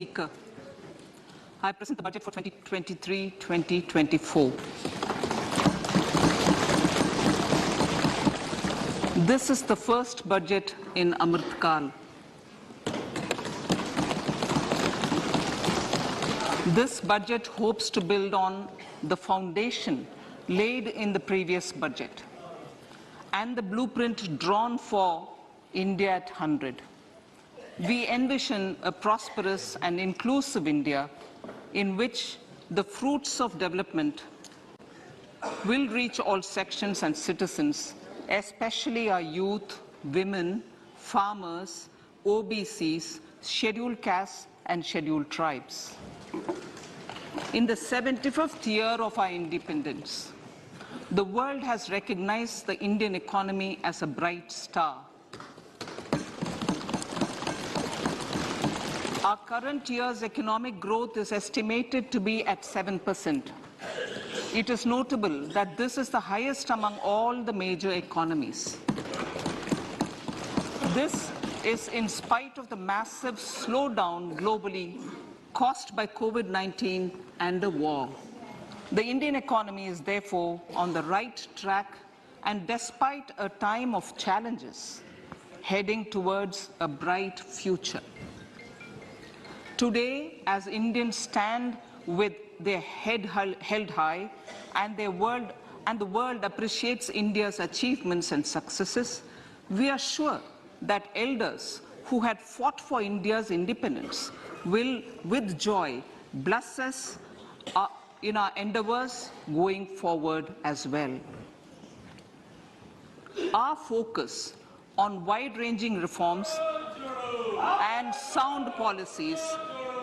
Speaker, I present the budget for 2023-2024. This is the first budget in Amrit Kal. This budget hopes to build on the foundation laid in the previous budget and the blueprint drawn for India at 100. We envision a prosperous and inclusive India in which the fruits of development will reach all sections and citizens, especially our youth, women, farmers, OBCs, scheduled castes and scheduled tribes. In the 75th year of our independence, the world has recognized the Indian economy as a bright star. Our current year's economic growth is estimated to be at 7%. It is notable that this is the highest among all the major economies. This is in spite of the massive slowdown globally caused by COVID-19 and the war. The Indian economy is therefore on the right track and despite a time of challenges, heading towards a bright future. Today, as Indians stand with their head held high and the world appreciates India's achievements and successes, we are sure that elders who had fought for India's independence will, with joy, bless us in our endeavors going forward as well. Our focus on wide-ranging reforms and sound policies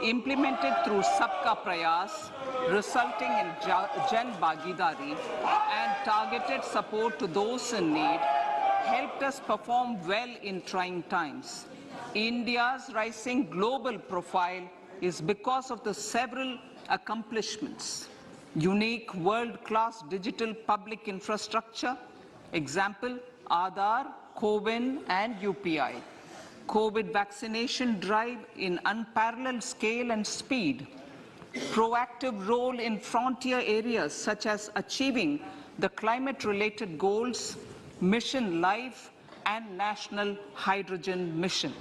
implemented through Sabka Prayas, resulting in Jan Bhagidari and targeted support to those in need, helped us perform well in trying times. India's rising global profile is because of the several accomplishments. Unique world-class digital public infrastructure, example, Aadhaar, CoWIN and UPI. COVID vaccination drive in unparalleled scale and speed, proactive role in frontier areas such as achieving the climate-related goals, Mission Life and National Hydrogen Mission.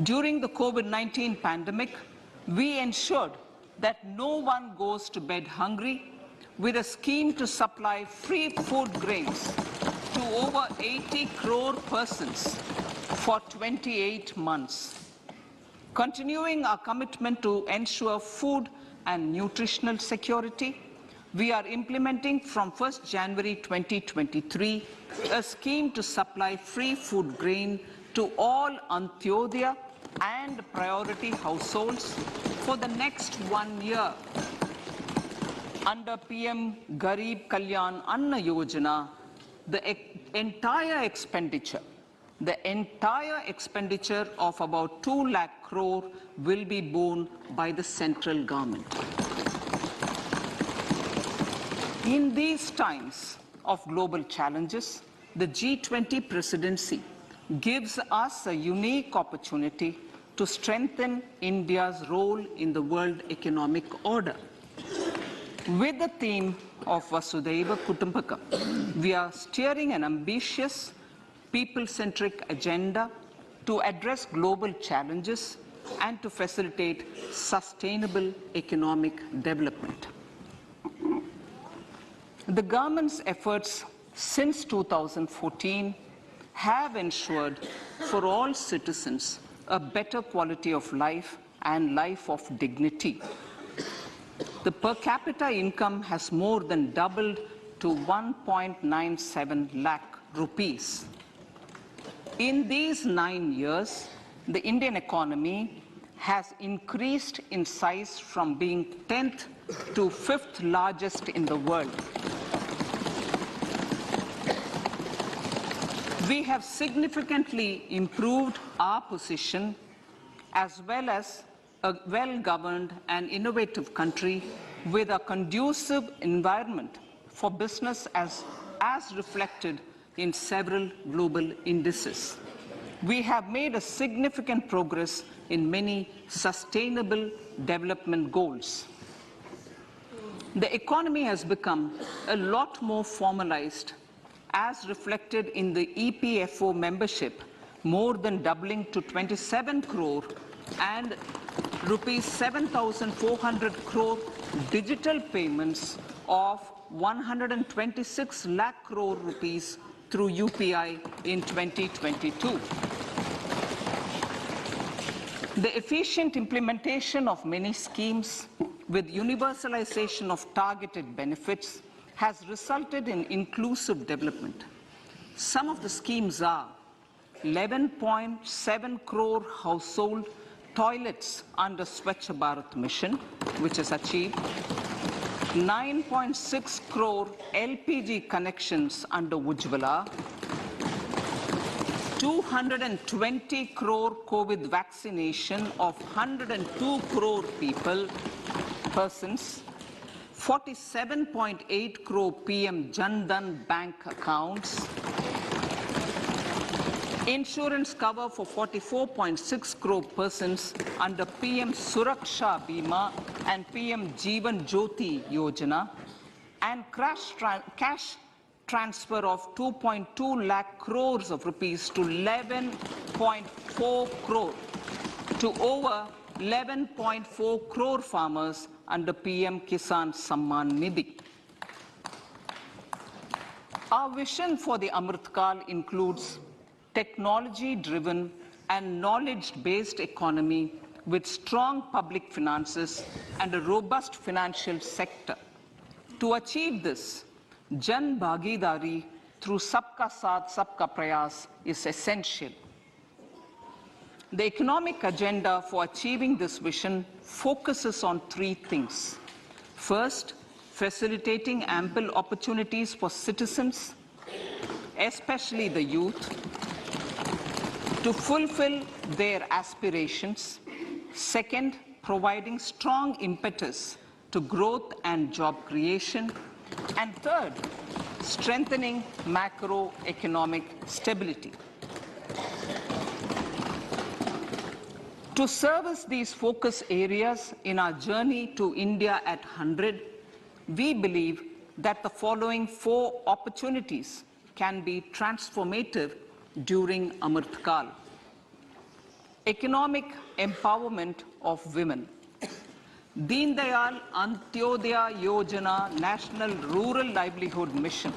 During the COVID-19 pandemic, we ensured that no one goes to bed hungry with a scheme to supply free food grains to over 80 crore persons for 28 months. Continuing our commitment to ensure food and nutritional security, we are implementing from 1st January 2023 a scheme to supply free food grain to all Antyodaya and priority households for the next 1 year. Under PM Garib Kalyan Anna Yojana, the entire expenditure of about 2 lakh crore will be borne by the central government. In these times of global challenges, the G20 presidency gives us a unique opportunity to strengthen India's role in the world economic order. With the theme of Vasudhaiva Kutumbakam, we are steering an ambitious people-centric agenda to address global challenges and to facilitate sustainable economic development. The government's efforts since 2014 have ensured for all citizens a better quality of life and life of dignity. The per capita income has more than doubled to 1.97 lakh rupees. In these 9 years, the Indian economy has increased in size from being 10th to 5th largest in the world. We have significantly improved our position as well as a well-governed and innovative country with a conducive environment for business as reflected in several global indices. we have made a significant progress in many sustainable development goals. The economy has become a lot more formalized, as reflected in the EPFO membership, more than doubling to 27 crore, and rupees 7,400 crore digital payments of 126 lakh crore rupees through UPI in 2022. The efficient implementation of many schemes with universalization of targeted benefits has resulted in inclusive development. Some of the schemes are 11.7 crore household toilets under Swachh Bharat mission, which is achieved, 9.6 crore LPG connections under Ujjwala, 220 crore COVID vaccination of 102 crore persons, 47.8 crore PM Jan Dhan bank accounts, insurance cover for 44.6 crore persons under PM Suraksha Bima and PM Jeevan Jyoti Yojana, and cash transfer of 2.2 lakh crores of rupees to 11.4 crore to over 11.4 crore farmers under PM Kisan Samman Nidhi. Our vision for the Amrit Kal includes technology-driven and knowledge-based economy with strong public finances and a robust financial sector. To achieve this, Jan Bhagidari through Sabka Saath, Sabka Prayas is essential. The economic agenda for achieving this vision focuses on three things. First, facilitating ample opportunities for citizens, especially the youth, to fulfill their aspirations. Second, providing strong impetus to growth and job creation. And third, strengthening macroeconomic stability. To service these focus areas in our journey to India at 100, we believe that the following four opportunities can be transformative during Amrit Kal. Economic empowerment of women. Deen Dayal Antyodaya Yojana National Rural Livelihood Mission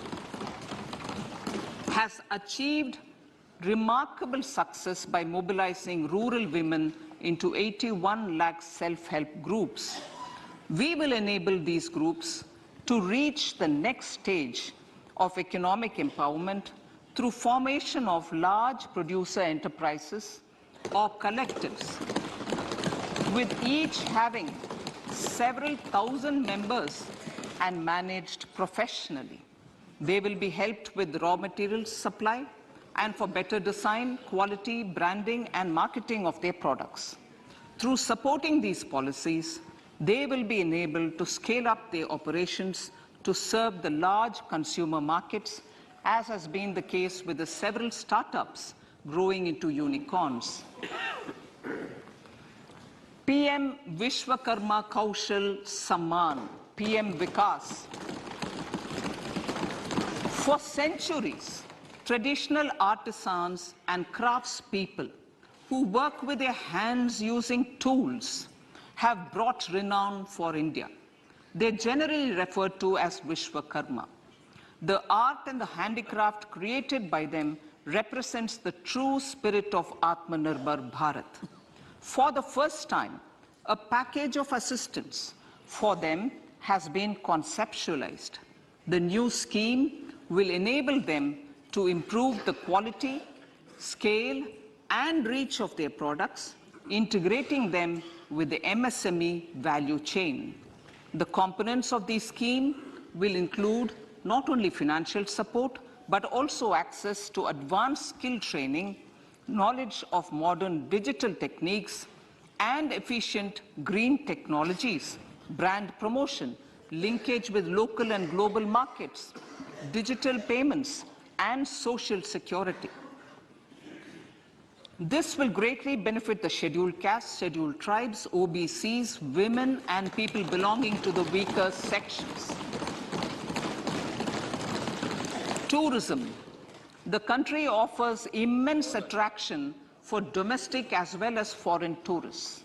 has achieved remarkable success by mobilizing rural women into 81 lakh self-help groups. We will enable these groups to reach the next stage of economic empowerment through formation of large producer enterprises or collectives, with each having several thousand members and managed professionally. They will be helped with raw materials supply and for better design, quality, branding and marketing of their products. Through supporting these policies, they will be enabled to scale up their operations to serve the large consumer markets, as has been the case with the several startups growing into unicorns. PM Vishwakarma Kaushal Samman, PM Vikas. For centuries, traditional artisans and craftspeople who work with their hands using tools have brought renown for India. They're generally referred to as Vishwakarma. The art and the handicraft created by them represents the true spirit of Atmanirbhar Bharat. For the first time, a package of assistance for them has been conceptualized. The new scheme will enable them to improve the quality, scale, and reach of their products, integrating them with the MSME value chain. The components of this scheme will include not only financial support, but also access to advanced skill training, knowledge of modern digital techniques, and efficient green technologies, brand promotion, linkage with local and global markets, digital payments, and social security. This will greatly benefit the scheduled castes, scheduled tribes, OBCs, women, and people belonging to the weaker sections. Tourism. The country offers immense attraction for domestic as well as foreign tourists.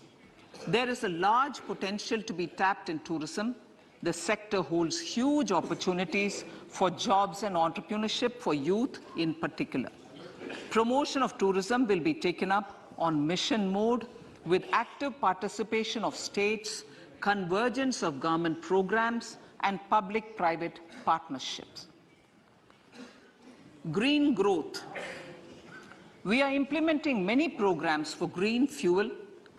There is a large potential to be tapped in tourism. The sector holds huge opportunities for jobs and entrepreneurship for youth in particular. Promotion of tourism will be taken up on mission mode with active participation of states, convergence of government programs, and public-private partnerships. Green growth. We are implementing many programs for green fuel,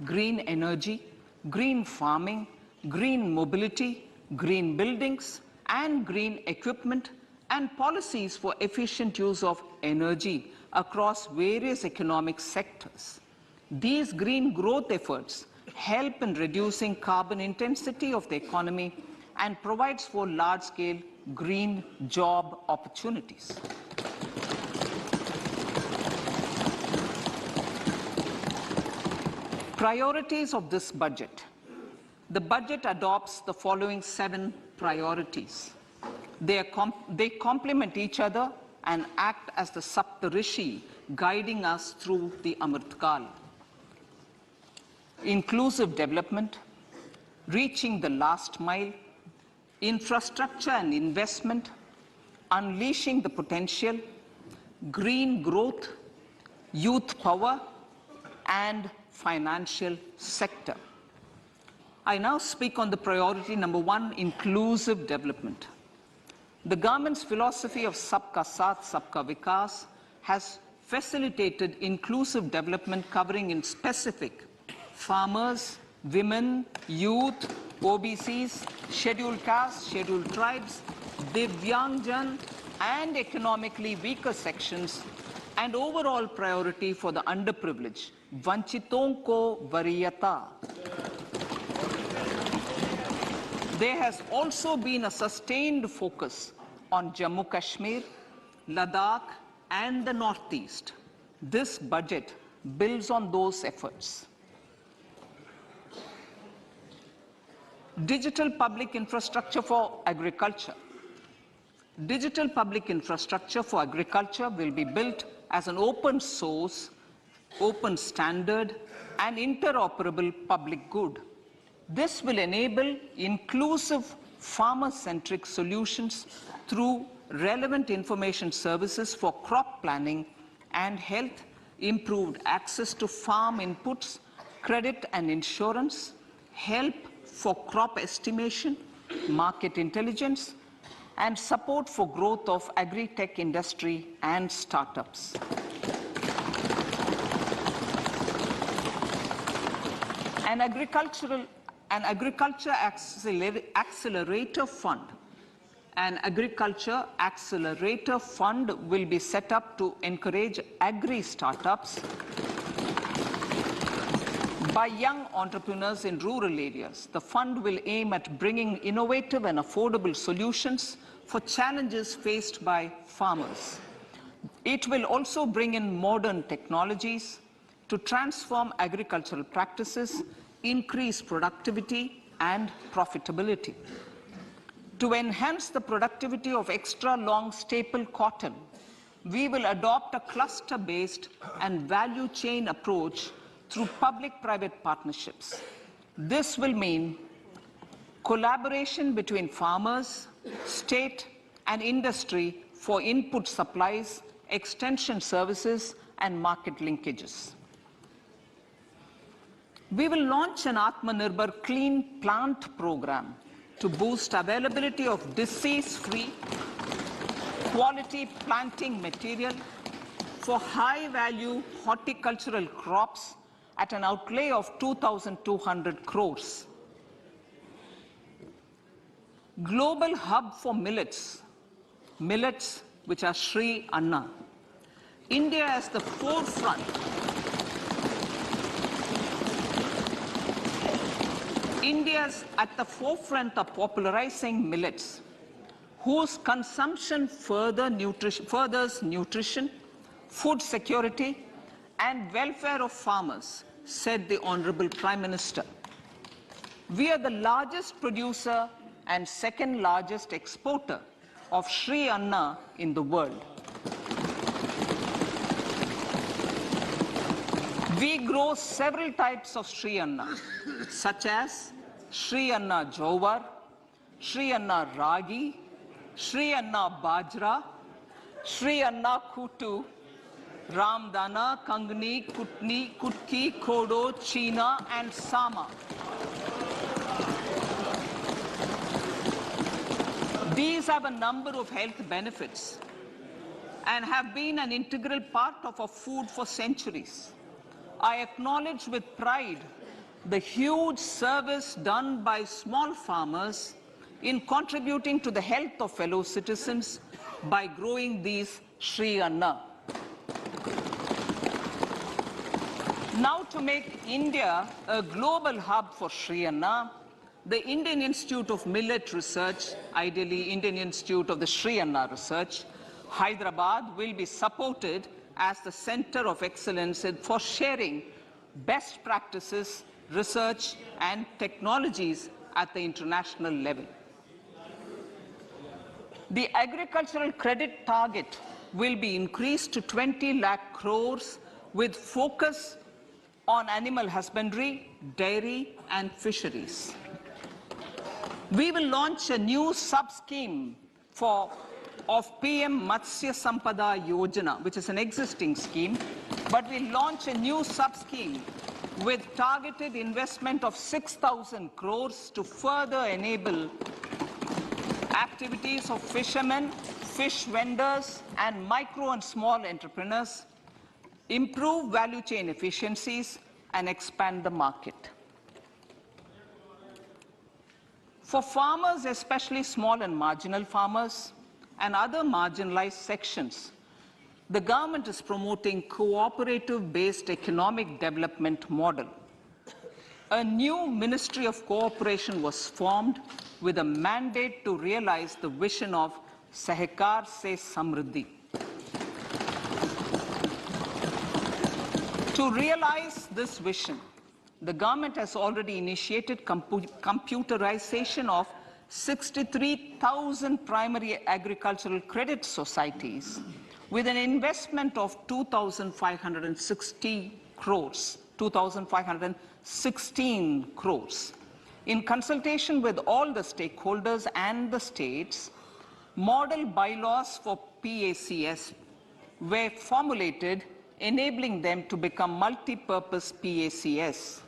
green energy, green farming, green mobility, green buildings, and green equipment, and policies for efficient use of energy across various economic sectors. These green growth efforts help in reducing carbon intensity of the economy and provides for large-scale green job opportunities. Priorities of this budget. The budget adopts the following 7 priorities. They complement each other and act as the Saptarishi guiding us through the Amritkal. Inclusive development, reaching the last mile, infrastructure and investment, unleashing the potential, green growth, youth power, and financial sector. I now speak on the priority number 1, inclusive development. The government's philosophy of Sabka Saath, Sabka Vikas has facilitated inclusive development covering in specific farmers, women, youth, OBCs, scheduled castes, scheduled tribes, Divyangjan, and economically weaker sections, and overall priority for the underprivileged, Vanchiton ko Variyata. There has also been a sustained focus on Jammu Kashmir, Ladakh, and the Northeast. This budget builds on those efforts. Digital public infrastructure for agriculture. Digital public infrastructure for agriculture will be built as an open source, open standard, and interoperable public good. This will enable inclusive farmer-centric solutions through relevant information services for crop planning and health, improved access to farm inputs, credit and insurance, help for crop estimation, market intelligence, and support for growth of agri-tech industry and startups. An agriculture accelerator fund. An agriculture accelerator fund will be set up to encourage agri-startups by young entrepreneurs in rural areas. The fund will aim at bringing innovative and affordable solutions for challenges faced by farmers. It will also bring in modern technologies to transform agricultural practices, increase productivity and profitability. To enhance the productivity of extra long staple cotton, we will adopt a cluster-based and value chain approach through public-private partnerships. This will mean collaboration between farmers, state, and industry for input supplies, extension services, and market linkages. We will launch an Atmanirbhar Clean Plant program to boost availability of disease-free, quality planting material for high-value horticultural crops at an outlay of 2,200 crores. Global hub for millets, which are Sri Anna. India is the forefront. India is at the forefront of popularizing millets, whose consumption furthers nutrition, food security, and welfare of farmers, said the Honorable Prime Minister. We are the largest producer and second largest exporter of Sri Anna in the world. We grow several types of Sri Anna, such as Sri Anna Jowar, Sri Anna Ragi, Sri Anna Bajra, Sri Anna Kutu, Ramdana, Kangni, Kutni, Kutki, Kodo, China, and Sama. These have a number of health benefits and have been an integral part of our food for centuries. I acknowledge with pride the huge service done by small farmers in contributing to the health of fellow citizens by growing these Sri Anna. Now, to make India a global hub for Sri Anna, the Indian Institute of Millet Research, ideally Indian Institute of the Sri Anna Research, Hyderabad, will be supported as the center of excellence for sharing best practices, research, and technologies at the international level. The agricultural credit target will be increased to 20 lakh crores with focus on animal husbandry, dairy, and fisheries. We will launch a new sub-scheme of PM Matsya Sampada Yojana, which is an existing scheme, but we'll launch a new sub-scheme with targeted investment of 6,000 crores to further enable activities of fishermen, fish vendors, and micro and small entrepreneurs, improve value chain efficiencies, and expand the market. For farmers, especially small and marginal farmers, and other marginalized sections, the government is promoting cooperative-based economic development model. A new Ministry of Cooperation was formed with a mandate to realize the vision of Sahakar Se Samriddhi. To realize this vision, the government has already initiated computerization of 63,000 primary agricultural credit societies with an investment of 2,560 crores, 2,516 crores. In consultation with all the stakeholders and the states, model bylaws for PACS were formulated, enabling them to become multi-purpose PACS.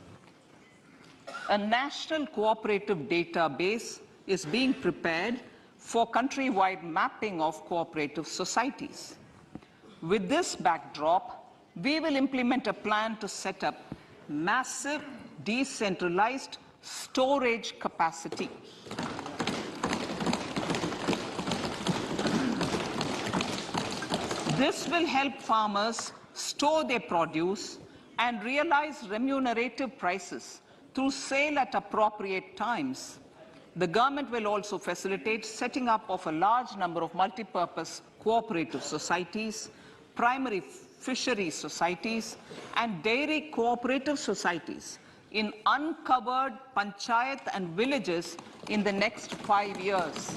A national cooperative database is being prepared for countrywide mapping of cooperative societies. With this backdrop, we will implement a plan to set up massive decentralized storage capacity. This will help farmers store their produce and realize remunerative prices through sale at appropriate times. The government will also facilitate setting up of a large number of multi-purpose cooperative societies, primary fishery societies, and dairy cooperative societies in uncovered panchayat and villages in the next 5 years.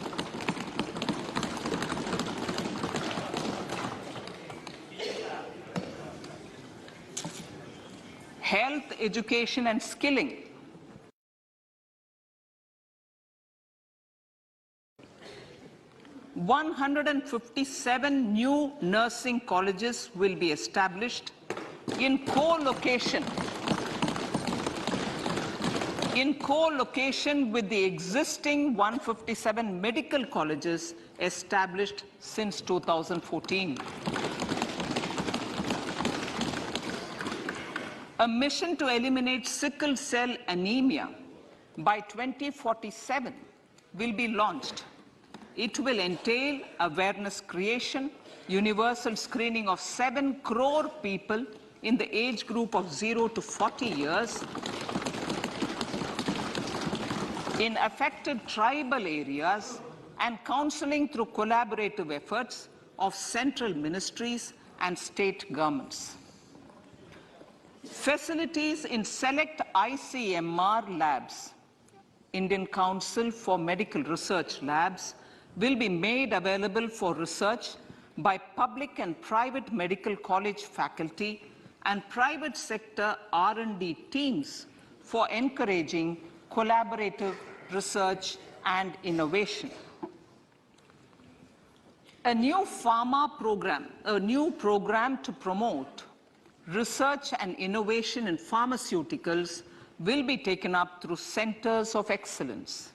Health, education, and skilling. $157 new nursing colleges will be established in co-location with the existing 157 medical colleges established since 2014. A mission to eliminate sickle cell anemia by 2047 will be launched. It will entail awareness creation, universal screening of 7 crore people in the age group of 0 to 40 years in affected tribal areas, and counseling through collaborative efforts of central ministries and state governments. Facilities in select ICMR labs, Indian Council for Medical Research Labs, will be made available for research by public and private medical college faculty and private sector R&D teams for encouraging collaborative research and innovation. A new program to promote research and innovation in pharmaceuticals will be taken up through centers of excellence.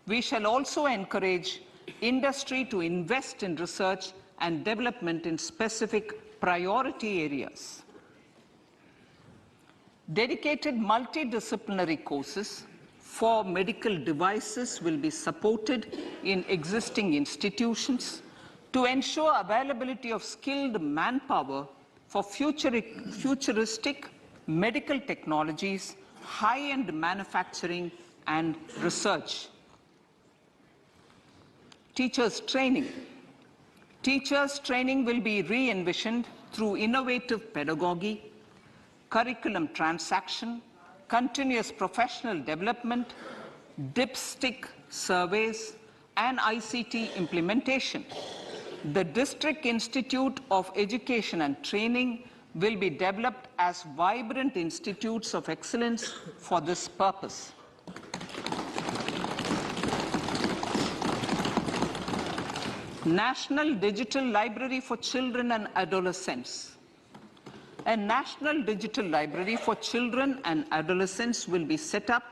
We shall also encourage industry to invest in research and development in specific priority areas. Dedicated multidisciplinary courses for medical devices will be supported in existing institutions to ensure availability of skilled manpower for futuristic medical technologies, high-end manufacturing, and research. Teachers' training. Teachers' training will be re-envisioned through innovative pedagogy, curriculum transaction, continuous professional development, dipstick surveys, and ICT implementation. The District Institute of Education and Training will be developed as vibrant institutes of excellence for this purpose. National Digital Library for Children and Adolescents. A National Digital Library for Children and Adolescents will be set up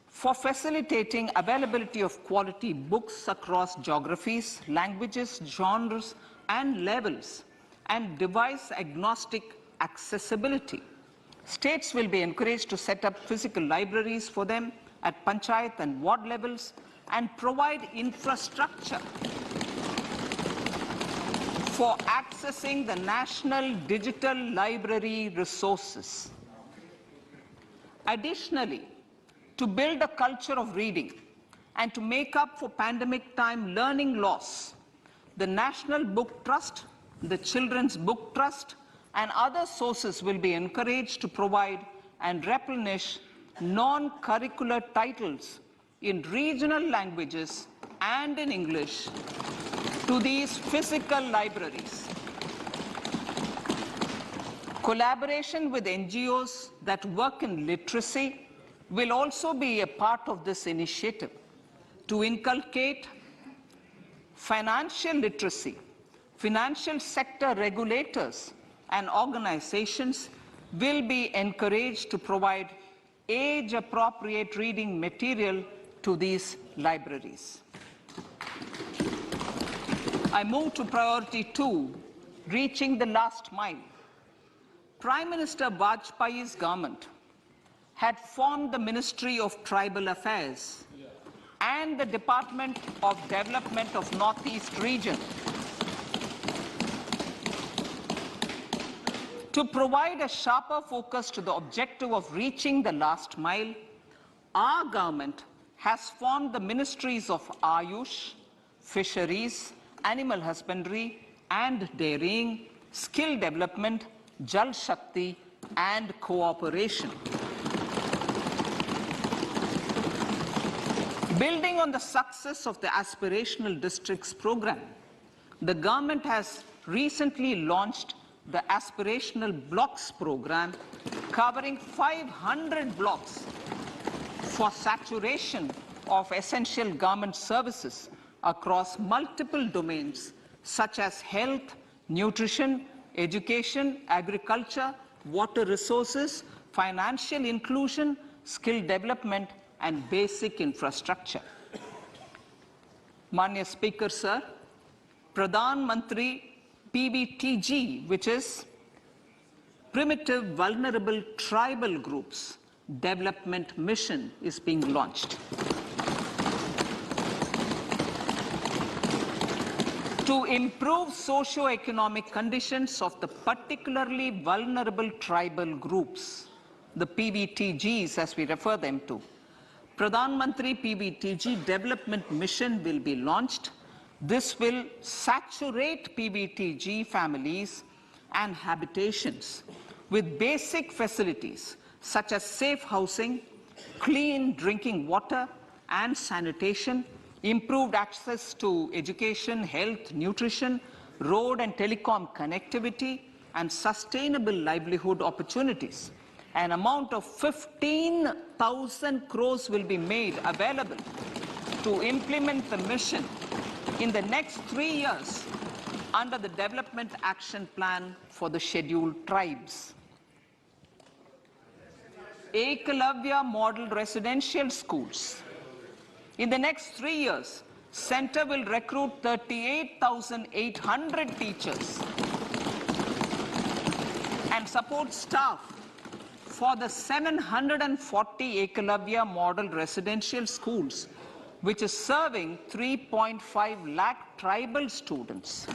for facilitating availability of quality books across geographies, languages, genres, and levels, and device-agnostic accessibility. States will be encouraged to set up physical libraries for them at panchayat and ward levels and provide infrastructure for accessing the national digital library resources. Additionally, to build a culture of reading and to make up for pandemic time learning loss, the National Book Trust, the Children's Book Trust, and other sources will be encouraged to provide and replenish non-curricular titles in regional languages and in English to these physical libraries. Collaboration with NGOs that work in literacy will also be a part of this initiative to inculcate financial literacy. Financial sector regulators and organizations will be encouraged to provide age-appropriate reading material to these libraries. I move to priority 2, reaching the last mile. Prime Minister Vajpayee's government had formed the Ministry of Tribal Affairs and the Department of Development of Northeast Region to provide a sharper focus to the objective of reaching the last mile. Our government has formed the Ministries of Ayush, Fisheries, Animal Husbandry and Dairying, Skill Development, Jal Shakti and Cooperation. Building on the success of the Aspirational Districts program, the government has recently launched the Aspirational Blocks program, covering 500 blocks for saturation of essential government services across multiple domains such as health, nutrition, education, agriculture, water resources, financial inclusion, skill development, and basic infrastructure. Manya Speaker, sir, Pradhan Mantri PVTG, which is Primitive Vulnerable Tribal Groups Development Mission, is being launched. To improve socio-economic conditions of the particularly vulnerable tribal groups, the PVTGs as we refer them to, Pradhan Mantri PVTG Development Mission will be launched. This will saturate PVTG families and habitations with basic facilities such as safe housing, clean drinking water and sanitation, improved access to education, health, nutrition, road and telecom connectivity, and sustainable livelihood opportunities. An amount of 15,000 crores will be made available to implement the mission in the next 3 years under the Development Action Plan for the Scheduled Tribes. Ekalavya Model Residential Schools. In the next 3 years, Center will recruit 38,800 teachers and support staff for the 740 Ekalavya Model Residential Schools, which is serving 3.5 lakh tribal students.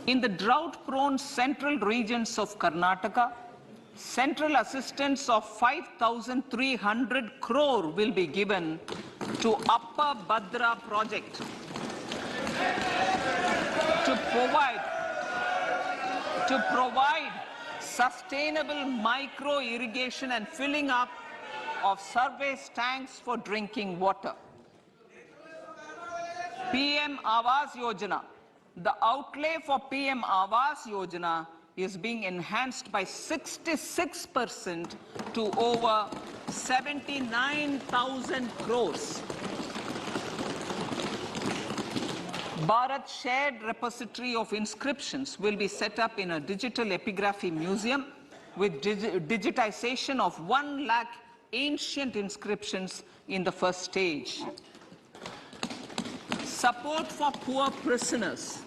In the drought-prone central regions of Karnataka, central assistance of 5,300 crore will be given to Upper Bhadra project to provide sustainable micro-irrigation and filling up of surface tanks for drinking water. PM Awas Yojana. The outlay for PM Awas Yojana is being enhanced by 66% to over 79,000 crores. Bharat Shared Repository of Inscriptions will be set up in a digital epigraphy museum with digitization of 1 lakh ancient inscriptions in the first stage. Support for poor prisoners.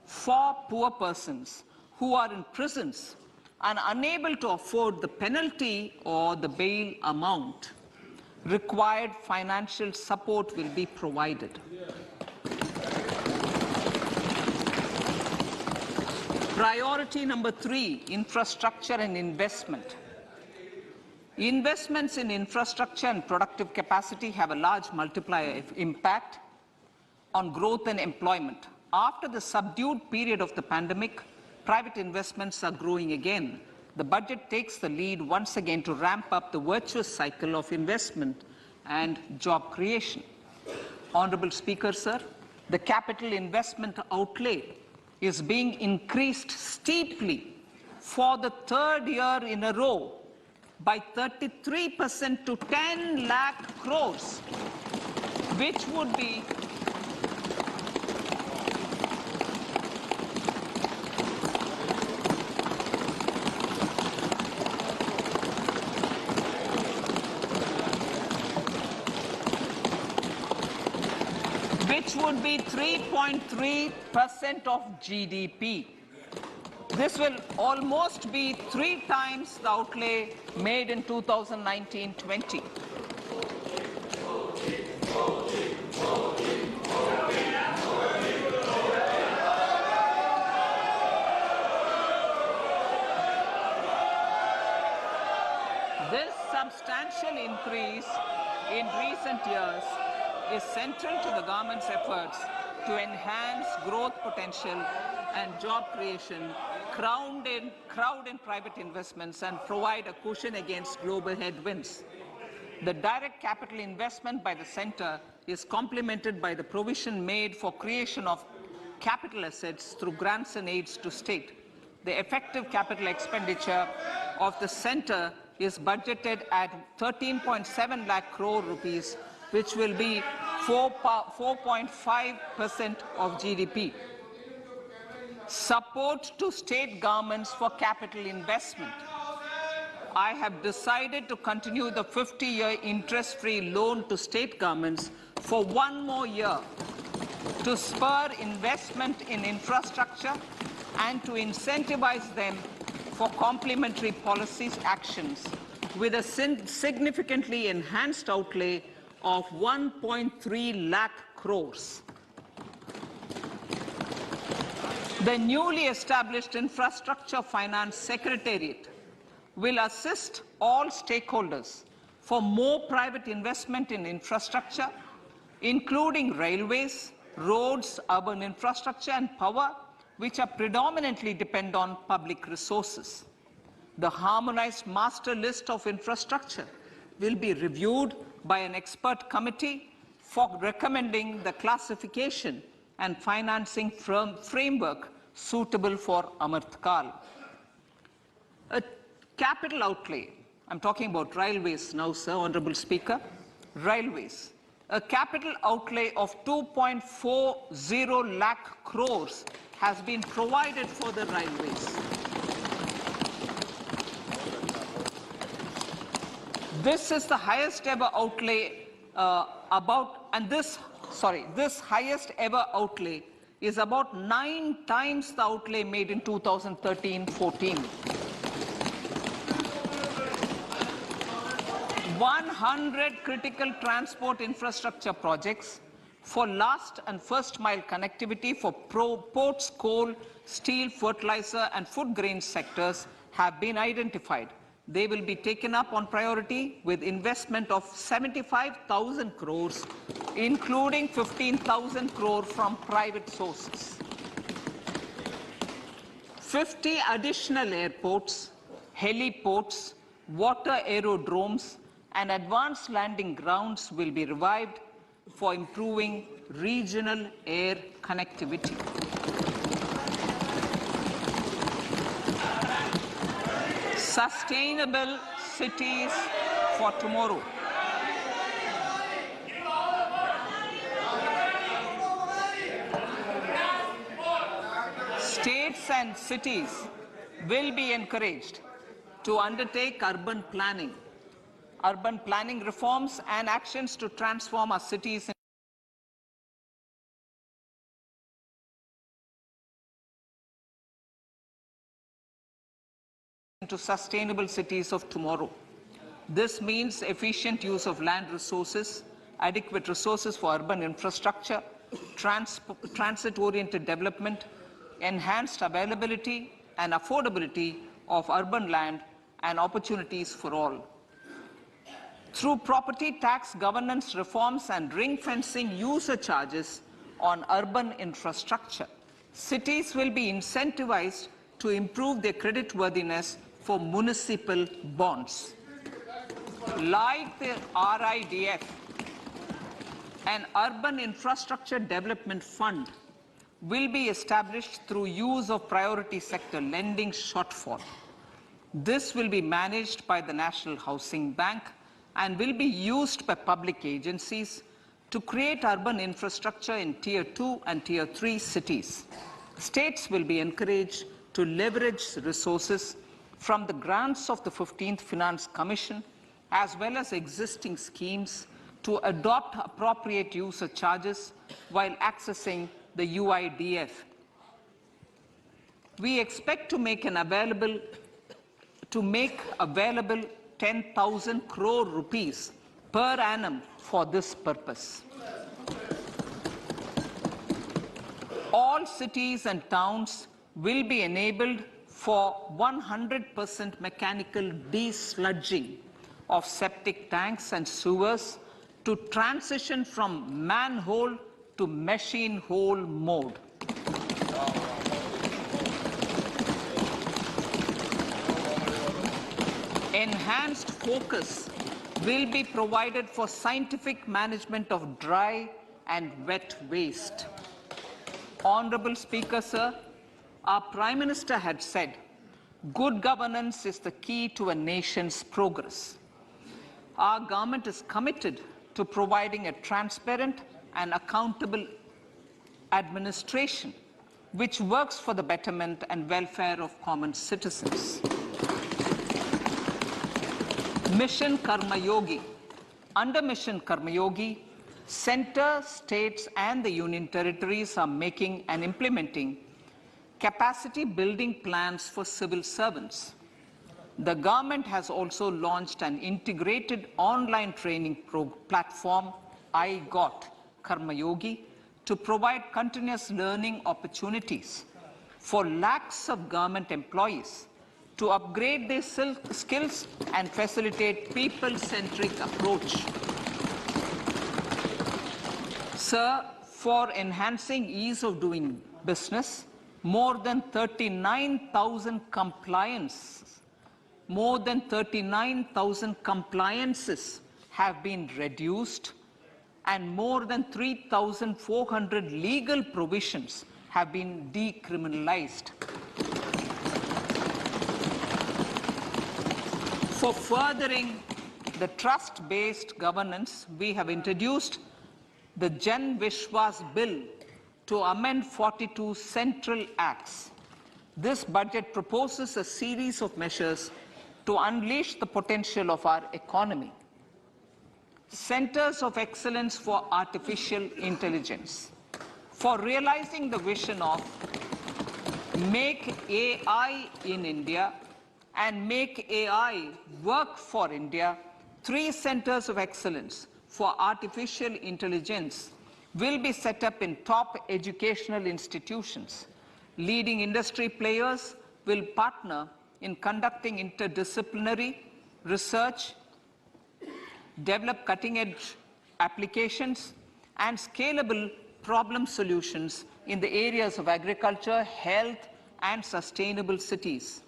For poor persons who are in prisons and unable to afford the penalty or the bail amount, required financial support will be provided. Priority number 3, infrastructure and investment. Investments in infrastructure and productive capacity have a large multiplier impact on growth and employment. After the subdued period of the pandemic, private investments are growing again. The budget takes the lead once again to ramp up the virtuous cycle of investment and job creation. Honorable Speaker, sir, the capital investment outlay is being increased steeply for the 3rd year in a row by 33% to 10 lakh crores, which would be which would be 3.3% of GDP. This will almost be 3 times the outlay made in 2019-20. This substantial increase in recent years is central to the government's efforts to enhance growth potential and job creation, crowd in private investments, and provide a cushion against global headwinds. The direct capital investment by the center is complemented by the provision made for creation of capital assets through grants and aids to state. The effective capital expenditure of the center is budgeted at 13.7 lakh crore rupees, which will be 4.5% of GDP. Support to state governments for capital investment. I have decided to continue the 50-year interest-free loan to state governments for 1 more year to spur investment in infrastructure and to incentivize them for complementary policies actions with a significantly enhanced outlay of 1.3 lakh crores. The newly established Infrastructure Finance Secretariat will assist all stakeholders for more private investment in infrastructure, including railways, roads, urban infrastructure and power, which are predominantly depend on public resources. The harmonized master list of infrastructure will be reviewed by an expert committee for recommending the classification and financing framework suitable for Amrit Kal. A capital outlay, I'm talking about railways now, sir, Honorable Speaker, railways. A capital outlay of 2.40 lakh crores has been provided for the railways. This is the highest ever outlay this highest ever outlay is about 9 times the outlay made in 2013-14. 100 critical transport infrastructure projects for last and first mile connectivity for ports, coal, steel, fertilizer and food grain sectors have been identified. They will be taken up on priority with investment of 75,000 crores, including 15,000 crore from private sources. 50 additional airports, heliports, water aerodromes, and advanced landing grounds will be revived for improving regional air connectivity. Sustainable cities for tomorrow. States and cities will be encouraged to undertake urban planning reforms and actions to transform our cities into sustainable cities of tomorrow. This means efficient use of land resources, adequate resources for urban infrastructure, transit-oriented development, enhanced availability and affordability of urban land and opportunities for all. Through property tax governance reforms and ring-fencing user charges on urban infrastructure, cities will be incentivized to improve their creditworthiness for municipal bonds. Like the RIDF, an Urban Infrastructure Development Fund will be established through use of priority sector lending shortfall. This will be managed by the National Housing Bank and will be used by public agencies to create urban infrastructure in Tier 2 and Tier 3 cities. States will be encouraged to leverage resources from the grants of the 15th Finance Commission as well as existing schemes to adopt appropriate user charges while accessing the UIDF. We expect to make available 10,000 crore rupees per annum for this purpose. All cities and towns will be enabled for 100% mechanical desludging of septic tanks and sewers to transition from manhole to machine hole mode. Enhanced focus will be provided for scientific management of dry and wet waste. Honorable Speaker, sir, our Prime Minister had said, good governance is the key to a nation's progress. Our government is committed to providing a transparent and accountable administration which works for the betterment and welfare of common citizens. Mission Karma Yogi. Under Mission Karma Yogi, centre, states and the union territories are making and implementing capacity building plans for civil servants. The government has also launched an integrated online training platform, I Got Karma Yogi, to provide continuous learning opportunities for lakhs of government employees to upgrade their skills and facilitate people-centric approach. Sir, for enhancing ease of doing business, more than 39,000 compliances have been reduced, and more than 3,400 legal provisions have been decriminalized. For furthering the trust-based governance, we have introduced the Jan Vishwas Bill to amend 42 central acts. This budget proposes a series of measures to unleash the potential of our economy. Centers of Excellence for Artificial Intelligence. For realizing the vision of Make AI in India and Make AI Work for India, 3 centers of excellence for artificial intelligence will be set up in top educational institutions. Leading industry players will partner in conducting interdisciplinary research, develop cutting-edge applications, and scalable problem solutions in the areas of agriculture, health, and sustainable cities.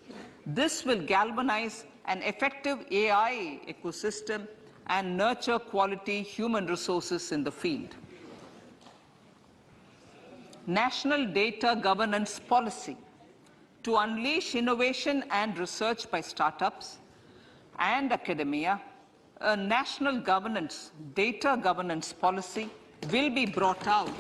This will galvanize an effective AI ecosystem and nurture quality human resources in the field. National Data Governance Policy. To unleash innovation and research by startups and academia, a national data governance policy will be brought out.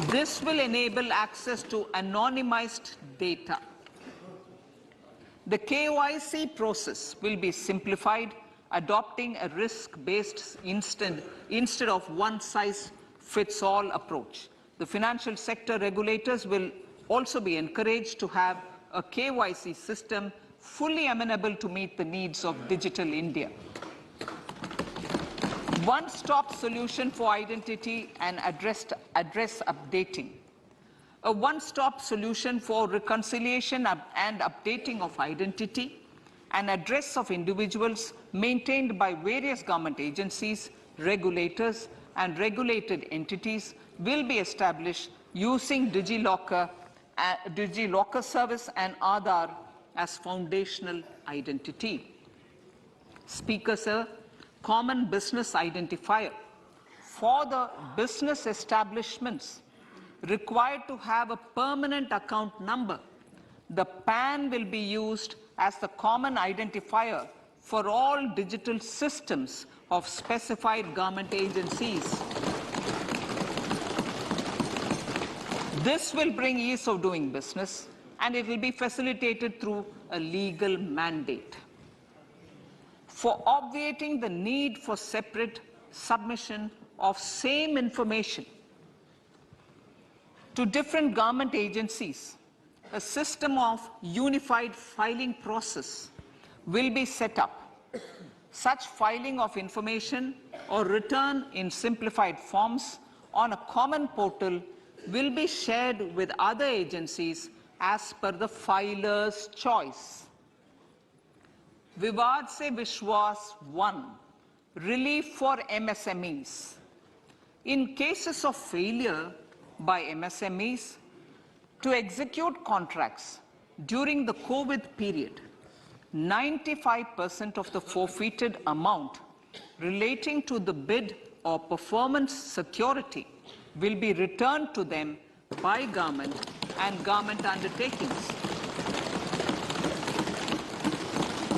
This will enable access to anonymized data. The KYC process will be simplified, adopting a risk-based instead of one-size-fits-all approach. The financial sector regulators will also be encouraged to have a KYC system fully amenable to meet the needs of digital India. One-stop solution for identity and address updating. A one-stop solution for reconciliation and updating of identity and address of individuals maintained by various government agencies, regulators, and regulated entities will be established using DigiLocker service and Aadhaar as foundational identity. Speaker, sir, common business identifier. For the business establishments required to have a permanent account number, the PAN will be used as the common identifier for all digital systems of specified government agencies. This will bring ease of doing business, and it will be facilitated through a legal mandate. For obviating the need for separate submission of same information to different government agencies, a system of unified filing process will be set up. Such filing of information or return in simplified forms on a common portal will be shared with other agencies as per the filer's choice. Vivad Se Vishwas 1. Relief for MSMEs. In cases of failure by MSMEs to execute contracts during the COVID period, 95% of the forfeited amount relating to the bid or performance security will be returned to them by government and government undertakings.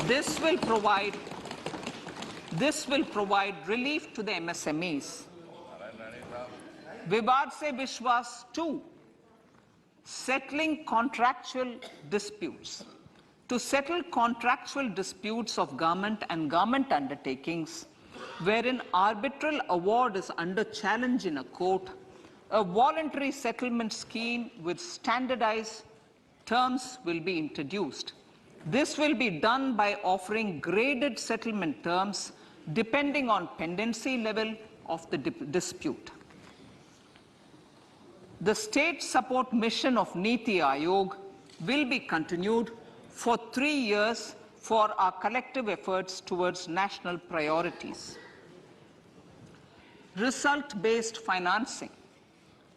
This will provide relief to the MSMEs. Vivad Se Vishwas 2. Settling contractual disputes. To settle contractual disputes of government and government undertakings, wherein arbitral award is under challenge in a court, a voluntary settlement scheme with standardized terms will be introduced. This will be done by offering graded settlement terms depending on pendency level of the dispute. The State Support Mission of Niti Aayog will be continued for 3 years for our collective efforts towards national priorities. Result-based financing.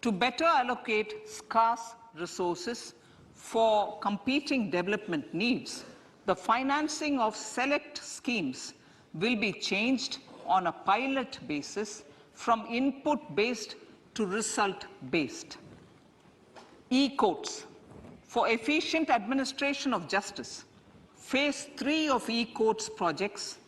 To better allocate scarce resources for competing development needs, the financing of select schemes will be changed on a pilot basis from input-based to result-based. E-courts. For efficient administration of justice, Phase 3 of e-courts projects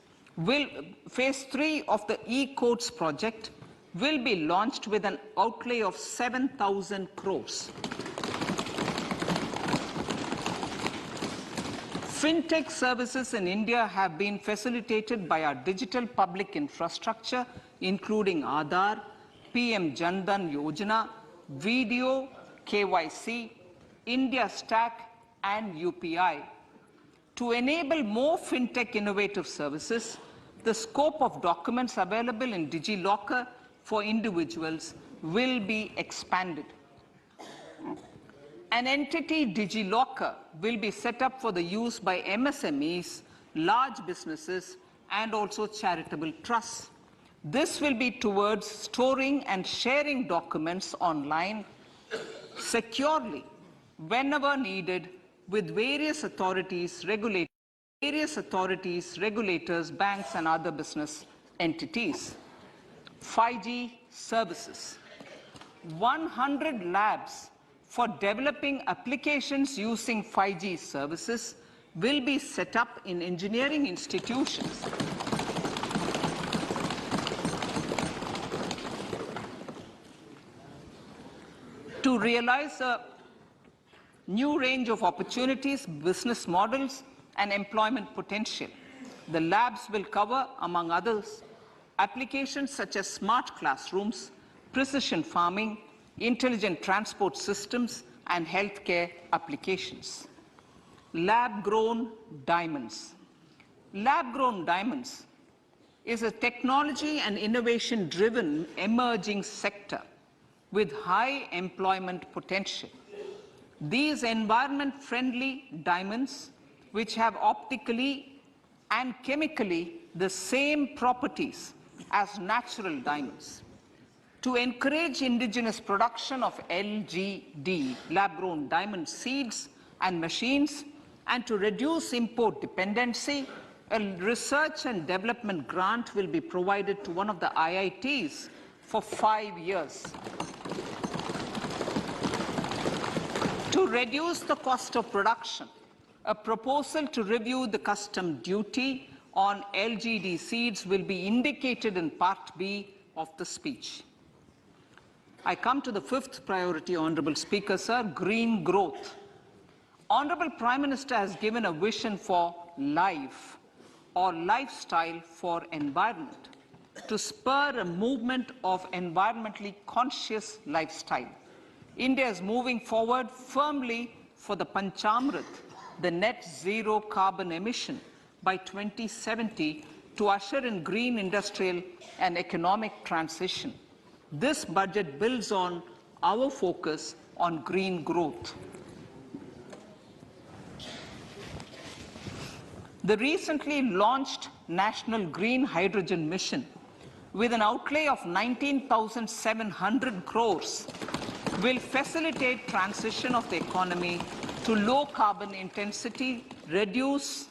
Phase 3 of the e-courts project will be launched with an outlay of 7,000 crores. Fintech services in India have been facilitated by our digital public infrastructure, including Aadhaar, PM Jan Dhan Yojana, Video, KYC, India Stack, and UPI. To enable more fintech innovative services, the scope of documents available in DigiLocker for individuals will be expanded. An entity, DigiLocker, will be set up for the use by MSMEs, large businesses, and also charitable trusts. This will be towards storing and sharing documents online securely whenever needed with various authorities, regulators, banks, and other business entities. 5G services. 100 labs for developing applications using 5G services will be set up in engineering institutions. To realize a new range of opportunities, business models, and employment potential, the labs will cover, among others, applications such as smart classrooms, precision farming, intelligent transport systems, and healthcare applications. Lab-grown diamonds. Lab-grown diamonds is a technology and innovation-driven emerging sector with high employment potential. These environment-friendly diamonds, which have optically and chemically the same properties as natural diamonds. To encourage indigenous production of LGD, lab-grown diamond seeds and machines, and to reduce import dependency, a research and development grant will be provided to one of the IITs for 5 years. To reduce the cost of production, a proposal to review the custom duty on LGD seeds will be indicated in Part B of the speech. I come to the fifth priority, Honorable Speaker, sir, green growth. Honorable Prime Minister has given a vision for life or lifestyle for environment to spur a movement of environmentally conscious lifestyle. India is moving forward firmly for the Panchamrit, the net zero carbon emission by 2070 to usher in green industrial and economic transition. This budget builds on our focus on green growth. The recently launched National Green Hydrogen Mission, with an outlay of 19,700 crores, will facilitate transition of the economy to low carbon intensity, reduce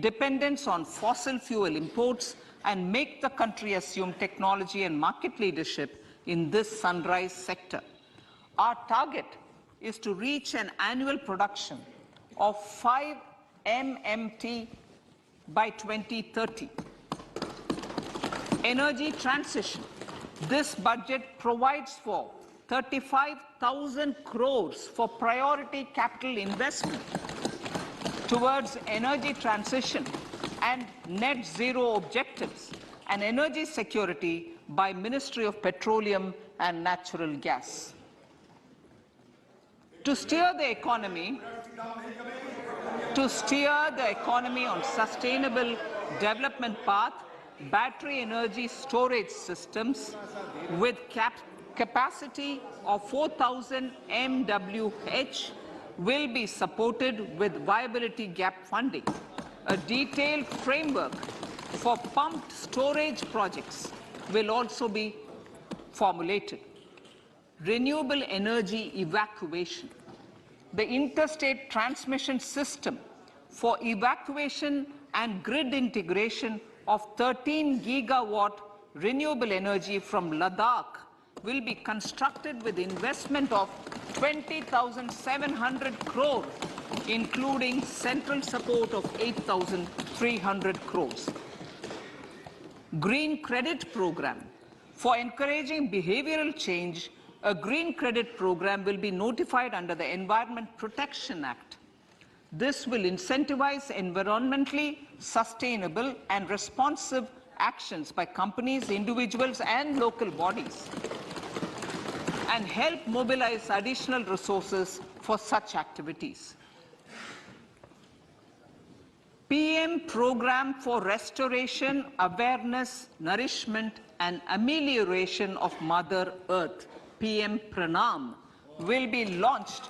dependence on fossil fuel imports, and make the country assume technology and market leadership in this sunrise sector. Our target is to reach an annual production of 5 MMT by 2030. Energy transition. This budget provides for 35,000 crores for priority capital investment towards energy transition and net zero objectives and energy security by Ministry of Petroleum and Natural Gas. To steer the economy on sustainable development path, battery energy storage systems with capacity of 4,000 MWh will be supported with viability gap funding. A detailed framework for pumped storage projects will also be formulated. Renewable energy evacuation. The interstate transmission system for evacuation and grid integration of 13 gigawatt renewable energy from Ladakh will be constructed with investment of 20,700 crore, including central support of 8,300 crores. Green credit program. For encouraging behavioral change, a green credit program will be notified under the Environment Protection Act. This will incentivize environmentally sustainable and responsive actions by companies, individuals, and local bodies, and help mobilize additional resources for such activities. PM Program for Restoration, Awareness, Nourishment, and Amelioration of Mother Earth, PM Pranam, will be launched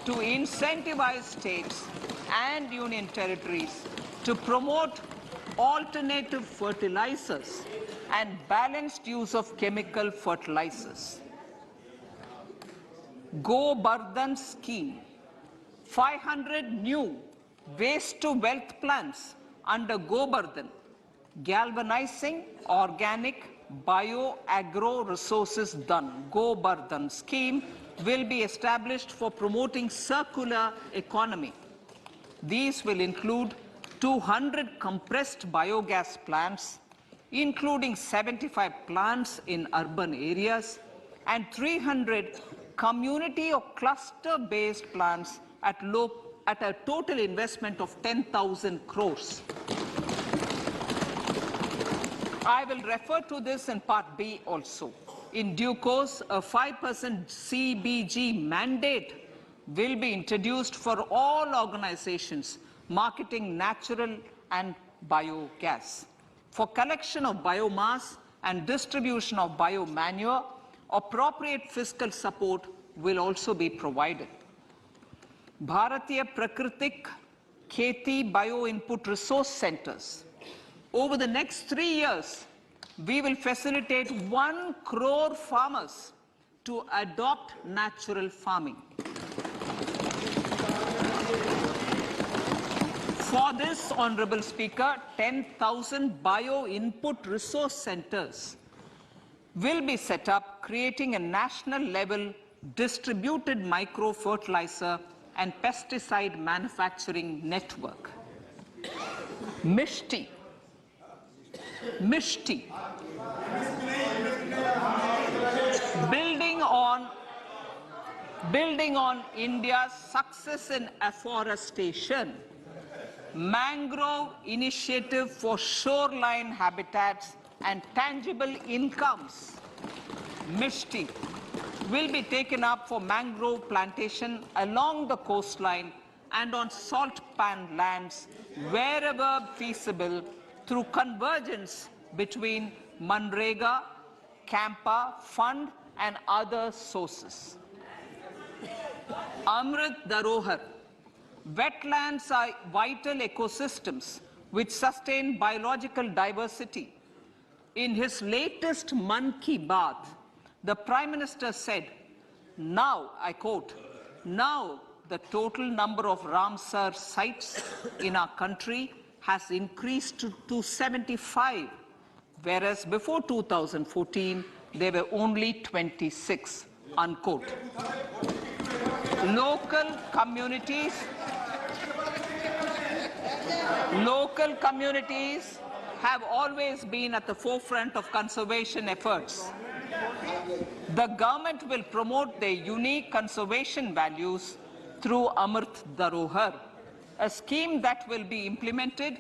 to incentivize states and union territories to promote alternative fertilizers and balanced use of chemical fertilizers. Go Bardhan scheme. 500 new waste to wealth plants under Go Bardhan, galvanizing organic bio-agro resources done. Go Bardhan scheme will be established for promoting circular economy. These will include 200 compressed biogas plants, including 75 plants in urban areas, and 300 community or cluster-based plants at a total investment of 10,000 crores. I will refer to this in Part B also. In due course, a 5% CBG mandate will be introduced for all organizations marketing natural and biogas. For collection of biomass and distribution of biomanure, appropriate fiscal support will also be provided. Bharatiya Prakritik Kheti Bio Input Resource Centers. Over the next 3 years, we will facilitate 1 crore farmers to adopt natural farming. For this, Honorable Speaker, 10,000 bio input resource centers will be set up, creating a national level distributed micro fertilizer and pesticide manufacturing network. Mishti. Building on India's success in afforestation, mangrove initiative for shoreline habitats and tangible incomes, Mishti, will be taken up for mangrove plantation along the coastline and on salt pan lands wherever feasible through convergence between Manrega, Campa, Fund and other sources. Amrit Dharohar. Wetlands are vital ecosystems which sustain biological diversity. In his latest Mann Ki Baat, the Prime Minister said, now, I quote, now the total number of Ramsar sites in our country has increased to 75, whereas before 2014, there were only 26, unquote. Local communities have always been at the forefront of conservation efforts. The government will promote their unique conservation values through Amrit Dharohar, a scheme that will be implemented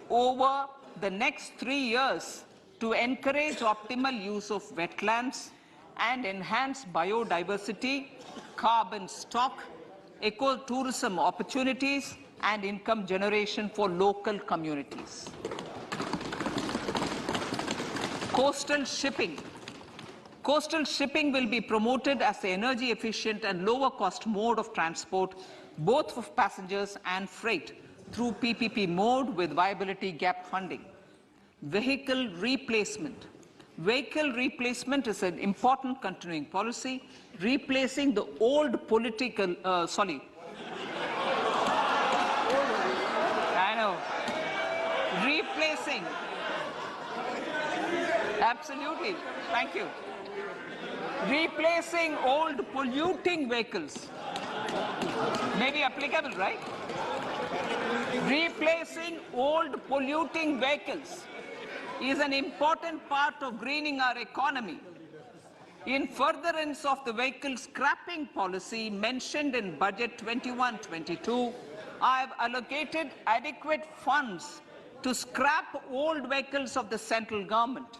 over the next 3 years to encourage optimal use of wetlands and enhance biodiversity, carbon stock, ecotourism opportunities, and income generation for local communities. Coastal shipping. Coastal shipping will be promoted as the energy efficient and lower cost mode of transport both for passengers and freight, through PPP mode with viability gap funding. Vehicle replacement. Vehicle replacement is an important continuing policy, replacing the old political, replacing, absolutely, thank you. Replacing old polluting vehicles. Maybe applicable, right? Replacing old polluting vehicles is an important part of greening our economy. In furtherance of the vehicle scrapping policy mentioned in Budget 21-22, I have allocated adequate funds to scrap old vehicles of the central government.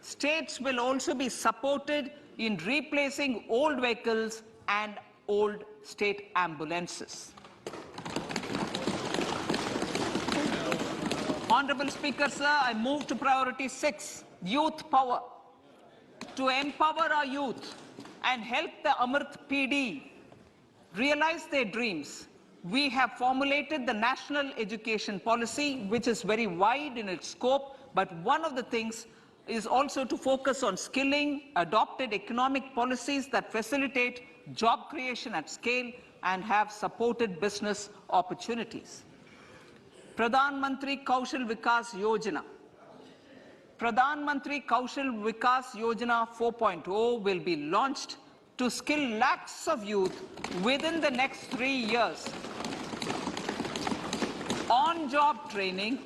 States will also be supported in replacing old vehicles and old state ambulances. Honorable Speaker, sir, I move to priority 6, youth power. To empower our youth and help the Amrit PD realize their dreams, we have formulated the National Education Policy, which is very wide in its scope, but one of the things is also to focus on skilling, adopted economic policies that facilitate job creation at scale and have supported business opportunities. Pradhan Mantri Kaushal Vikas Yojana. Pradhan Mantri Kaushal Vikas Yojana 4.0 will be launched to skill lakhs of youth within the next 3 years. On-job training,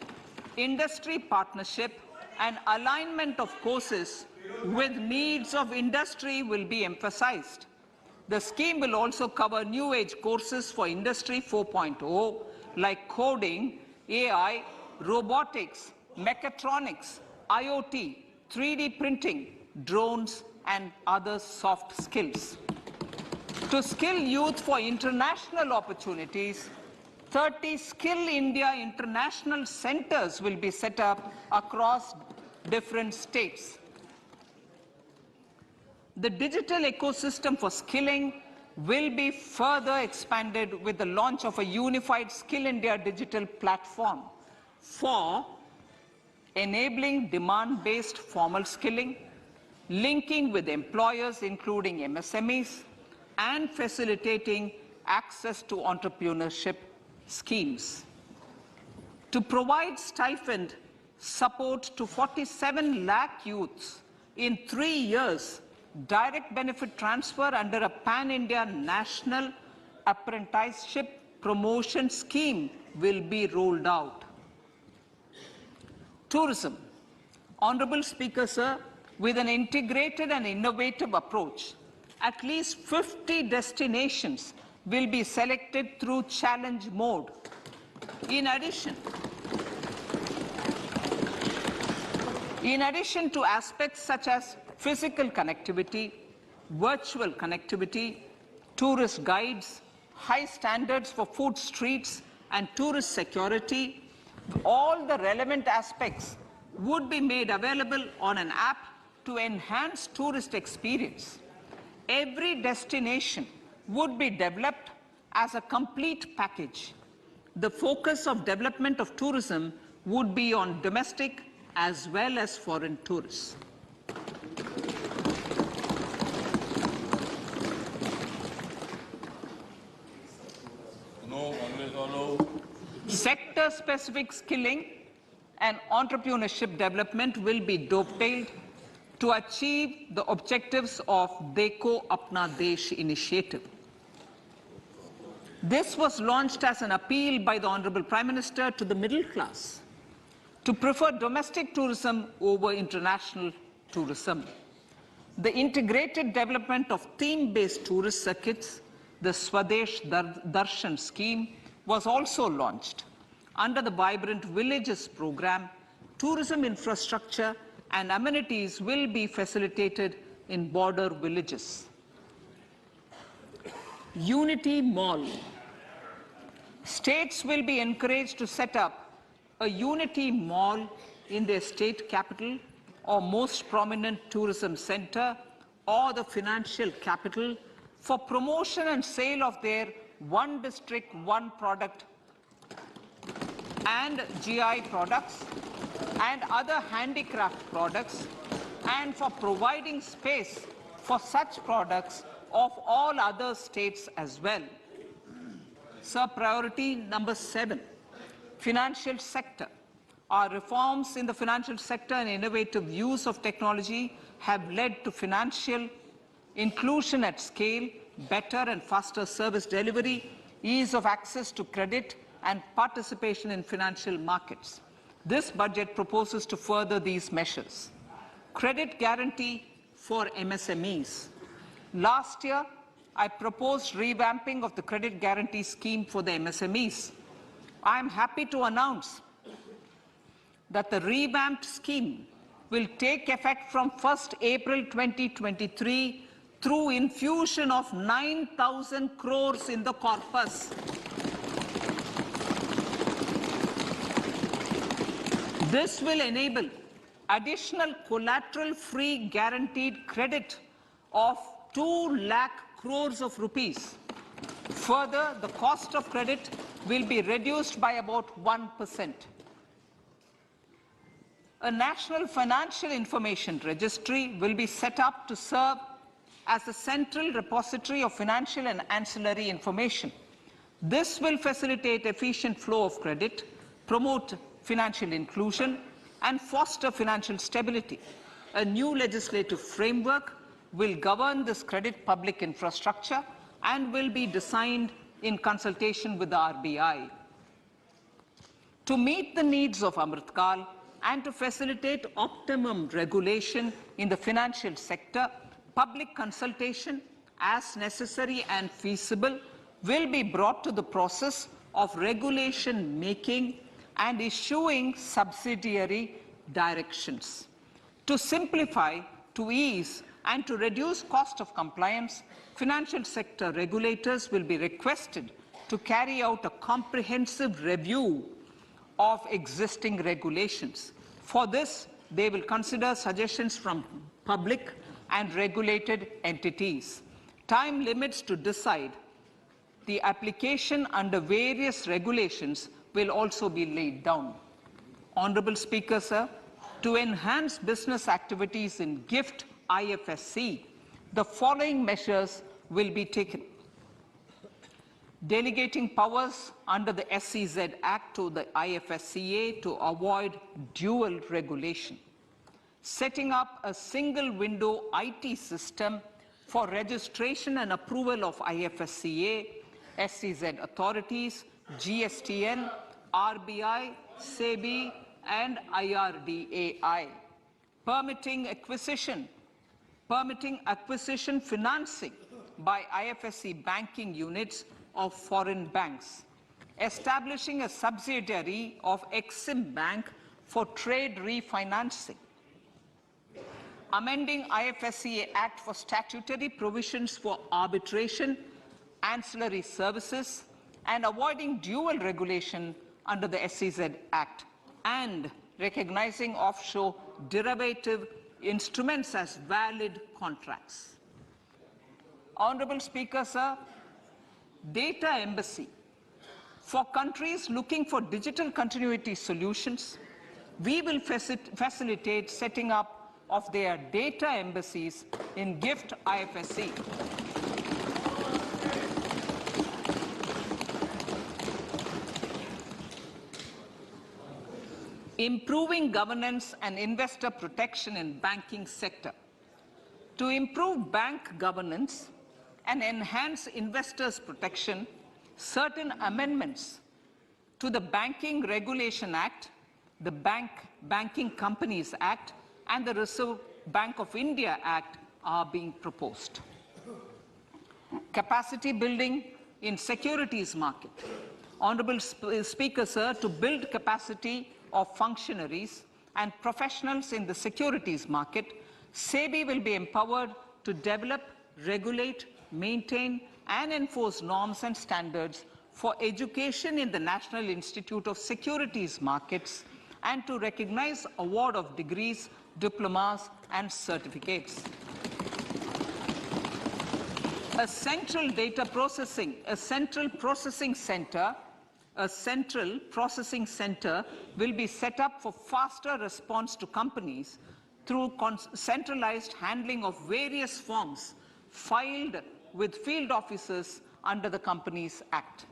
industry partnership, and alignment of courses with needs of industry will be emphasized. The scheme will also cover new age courses for Industry 4.0 like coding, AI, robotics, mechatronics, IoT, 3D printing, drones, and other soft skills. To skill youth for international opportunities, 30 Skill India international centers will be set up across different states. The digital ecosystem for skilling will be further expanded with the launch of a unified Skill India digital platform for enabling demand-based formal skilling, linking with employers including MSMEs, and facilitating access to entrepreneurship schemes. To provide stipend support to 47 lakh youths in 3 years, direct benefit transfer under a pan-India national apprenticeship promotion scheme will be rolled out. Tourism. Honorable Speaker, sir, with an integrated and innovative approach, at least 50 destinations will be selected through challenge mode. In addition to aspects such as physical connectivity, virtual connectivity, tourist guides, high standards for food streets, and tourist security, all the relevant aspects would be made available on an app to enhance tourist experience. Every destination would be developed as a complete package. The focus of development of tourism would be on domestic as well as foreign tourists. Sector-specific skilling and entrepreneurship development will be dovetailed to achieve the objectives of Dekho Apna Desh initiative. This was launched as an appeal by the Honorable Prime Minister to the middle class to prefer domestic tourism over international tourism. The integrated development of theme-based tourist circuits, the Swadesh Darshan scheme, was also launched. Under the Vibrant Villages program, tourism infrastructure and amenities will be facilitated in border villages. Unity Mall. States will be encouraged to set up a Unity Mall in their state capital or most prominent tourism center or the financial capital for promotion and sale of their one district, one product and GI products and other handicraft products, and for providing space for such products of all other states as well. Sir, priority number 7, financial sector. Our reforms in the financial sector and innovative use of technology have led to financial inclusion at scale, better and faster service delivery, ease of access to credit, and participation in financial markets. This budget proposes to further these measures. Credit guarantee for MSMEs. Last year, I proposed revamping of the credit guarantee scheme for the MSMEs. I am happy to announce that the revamped scheme will take effect from 1st April 2023 through infusion of 9,000 crores in the corpus. This will enable additional collateral-free guaranteed credit of 2 lakh crores of rupees. Further, the cost of credit will be reduced by about 1%. A national financial information registry will be set up to serve as a central repository of financial and ancillary information. This will facilitate efficient flow of credit, promote financial inclusion, and foster financial stability. A new legislative framework will govern this credit public infrastructure and will be designed in consultation with the RBI. To meet the needs of Amritkal and to facilitate optimum regulation in the financial sector, public consultation, as necessary and feasible, will be brought to the process of regulation making and issuing subsidiary directions. To simplify, to ease, and to reduce cost of compliance, financial sector regulators will be requested to carry out a comprehensive review of existing regulations. For this, they will consider suggestions from public and regulated entities. Time limits to decide the application under various regulations will also be laid down. Honorable Speaker, sir, to enhance business activities in GIFT IFSC, the following measures will be taken. Delegating powers under the SEZ Act to the IFSCA to avoid dual regulation. Setting up a single window IT system for registration and approval of IFSCA, SEZ authorities, GSTN, RBI, SEBI, and IRDAI. Permitting acquisition financing by IFSC banking units of foreign banks. Establishing a subsidiary of Exim Bank for trade refinancing. Amending IFSCA Act for statutory provisions for arbitration, ancillary services, and avoiding dual regulation under the SEZ Act, and recognizing offshore derivative instruments as valid contracts. Honorable Speaker, sir, data embassy. For countries looking for digital continuity solutions, we will facilitate setting up of their data embassies in GIFT IFSC. Improving governance and investor protection in banking sector. To improve bank governance and enhance investors' protection, certain amendments to the Banking Regulation Act, the Banking Companies Act, and the Reserve Bank of India Act are being proposed. Capacity building in securities market. Honorable Speaker, sir, to build capacity of functionaries and professionals in the securities market, SEBI will be empowered to develop, regulate, maintain, and enforce norms and standards for education in the National Institute of Securities Markets and to recognize award of degrees, diplomas, and certificates. A central processing center will be set up for faster response to companies through centralized handling of various forms filed with field officers under the Companies Act.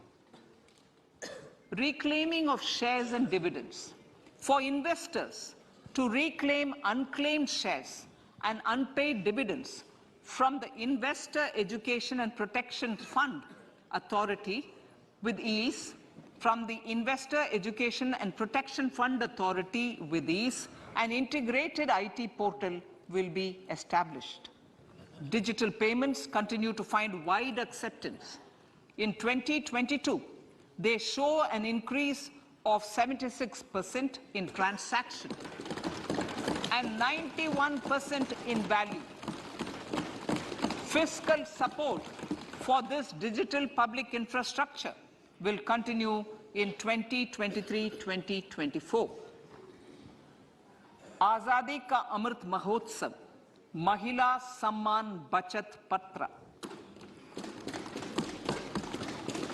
Reclaiming of shares and dividends. For investors to reclaim unclaimed shares and unpaid dividends from the Investor Education and Protection Fund Authority with ease, from the Investor Education and Protection Fund Authority with ease, an integrated IT portal will be established. Digital payments continue to find wide acceptance. In 2022, they show an increase of 76% in transaction and 91% in value. Fiscal support for this digital public infrastructure will continue in 2023-2024. Azadi Ka Amrit Mahotsav, Mahila Samman Bachat Patra.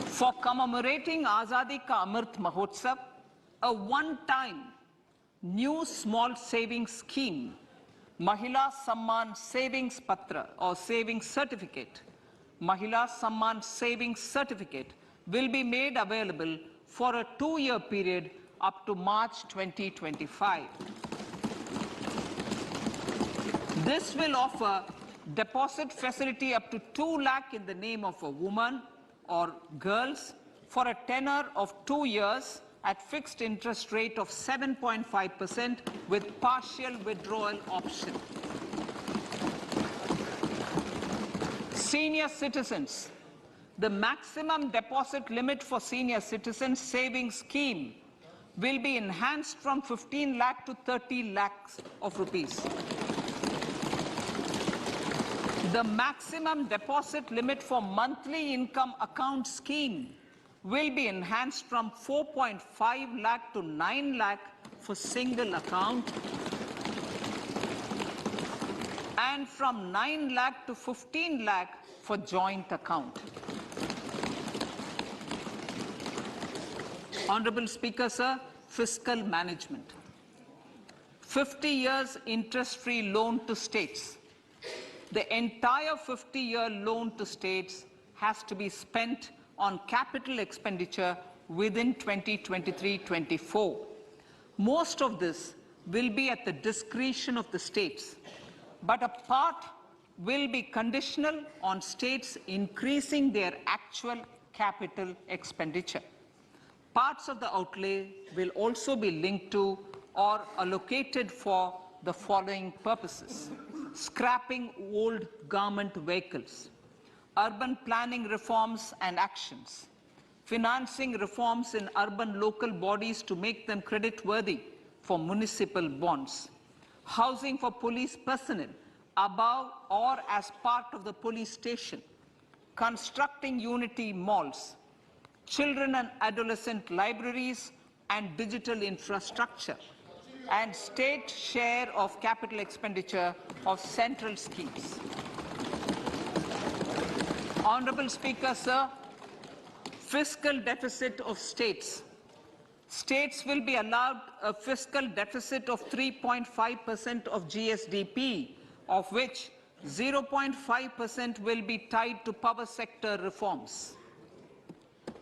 For commemorating Azadi Ka Amrit Mahotsav, a one-time new small savings scheme, Mahila Samman Savings Patra or Savings Certificate, Mahila Samman Savings Certificate will be made available for a 2-year period up to March 2025. This will offer deposit facility up to 2 lakh in the name of a woman or girls for a tenure of 2 years at fixed interest rate of 7.5% with partial withdrawal option. Senior citizens. The maximum deposit limit for senior citizens savings scheme will be enhanced from 15 lakh to 30 lakhs of rupees. The maximum deposit limit for monthly income account scheme will be enhanced from 4.5 lakh to 9 lakh for single account and from 9 lakh to 15 lakh for joint account. Honorable Speaker, sir, fiscal management. 50 years interest-free loan to states. The entire 50-year loan to states has to be spent on capital expenditure within 2023-24. Most of this will be at the discretion of the states, but a part will be conditional on states increasing their actual capital expenditure. Parts of the outlay will also be linked to or allocated for the following purposes: scrapping old government vehicles, urban planning reforms and actions, financing reforms in urban local bodies to make them credit-worthy for municipal bonds, housing for police personnel above or as part of the police station, constructing unity malls, children and adolescent libraries and digital infrastructure, and state share of capital expenditure of central schemes. Honorable Speaker, sir, fiscal deficit of states. States will be allowed a fiscal deficit of 3.5% of GSDP, of which 0.5% will be tied to power sector reforms.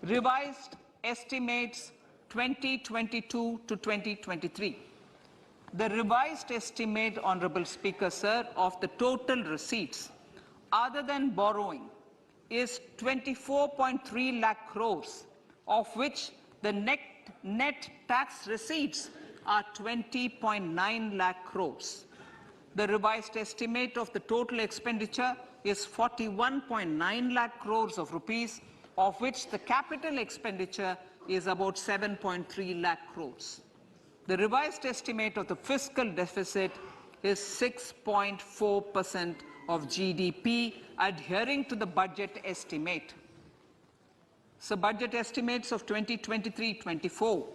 Revised estimates 2022 to 2023. The revised estimate, Honorable Speaker, sir, of the total receipts other than borrowing is 24.3 lakh crores, of which the net tax receipts are 20.9 lakh crores. The revised estimate of the total expenditure is 41.9 lakh crores of rupees, of which the capital expenditure is about 7.3 lakh crores. The revised estimate of the fiscal deficit is 6.4% of GDP, adhering to the budget estimate. So budget estimates of 2023-24.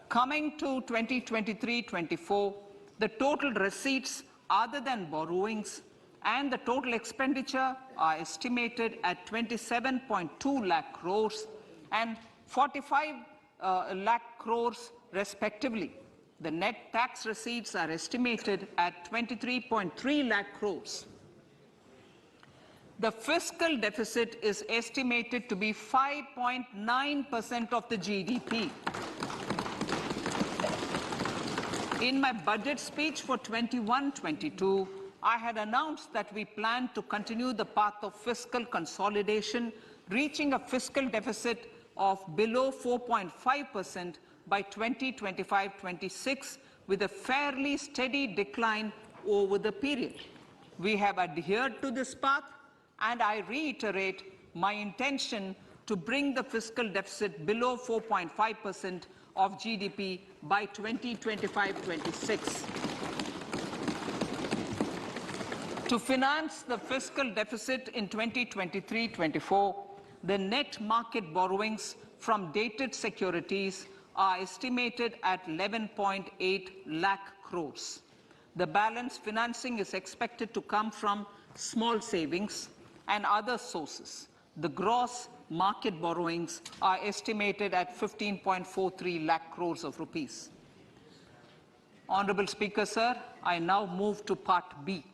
Coming to 2023-24, the total receipts other than borrowings and the total expenditure are estimated at 27.2 lakh crores and 45 lakh crores respectively. The net tax receipts are estimated at 23.3 lakh crores. The fiscal deficit is estimated to be 5.9% of the GDP. In my budget speech for 21-22, I had announced that we plan to continue the path of fiscal consolidation, reaching a fiscal deficit of below 4.5% by 2025-26, with a fairly steady decline over the period. We have adhered to this path, and I reiterate my intention to bring the fiscal deficit below 4.5% of GDP by 2025-26. To finance the fiscal deficit in 2023-24, the net market borrowings from dated securities are estimated at 11.8 lakh crores. The balance financing is expected to come from small savings and other sources. The gross market borrowings are estimated at 15.43 lakh crores of rupees. Honorable Speaker, sir, I now move to Part B.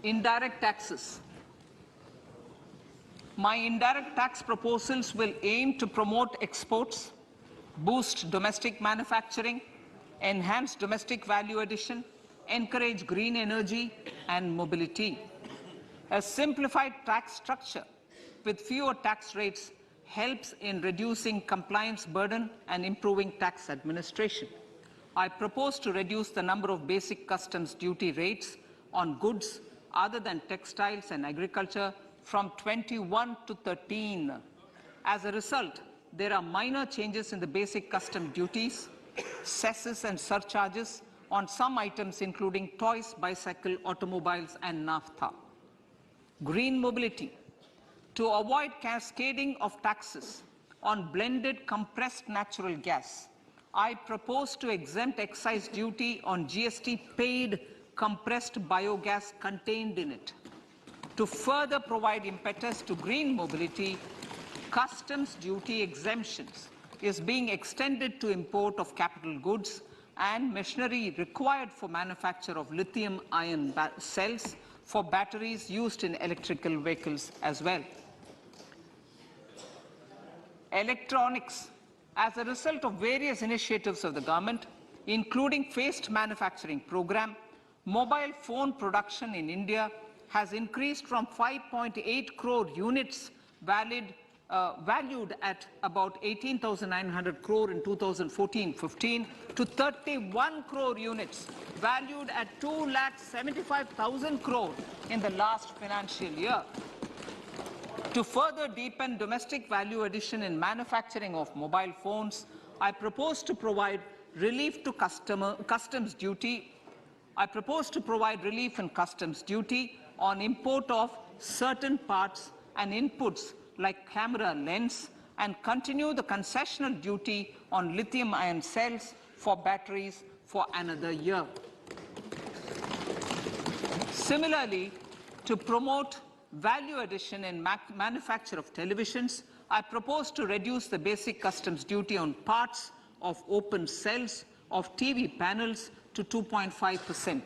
Indirect taxes. My indirect tax proposals will aim to promote exports, boost domestic manufacturing, enhance domestic value addition, encourage green energy and mobility. A simplified tax structure with fewer tax rates helps in reducing compliance burden and improving tax administration. I propose to reduce the number of basic customs duty rates on goods other than textiles and agriculture from 21 to 13. As a result, there are minor changes in the basic custom duties, cesses and surcharges on some items including toys, bicycle, automobiles and naphtha. Green mobility. To avoid cascading of taxes on blended compressed natural gas, I propose to exempt excise duty on GST paid compressed biogas contained in it. To further provide impetus to green mobility, customs duty exemptions is being extended to import of capital goods and machinery required for manufacture of lithium-ion cells for batteries used in electrical vehicles as well. Electronics. As a result of various initiatives of the government, including phased manufacturing program, mobile phone production in India has increased from 5.8 crore units valued at about 18,900 crore in 2014-15 to 31 crore units valued at 2,75,000 crore in the last financial year. To further deepen domestic value addition in manufacturing of mobile phones, I propose to provide relief to customs duty. I propose to provide relief in customs duty on import of certain parts and inputs like camera lens, and continue the concessional duty on lithium-ion cells for batteries for another year. Similarly, to promote value addition in manufacture of televisions, I propose to reduce the basic customs duty on parts of open cells of TV panels to 2.5%.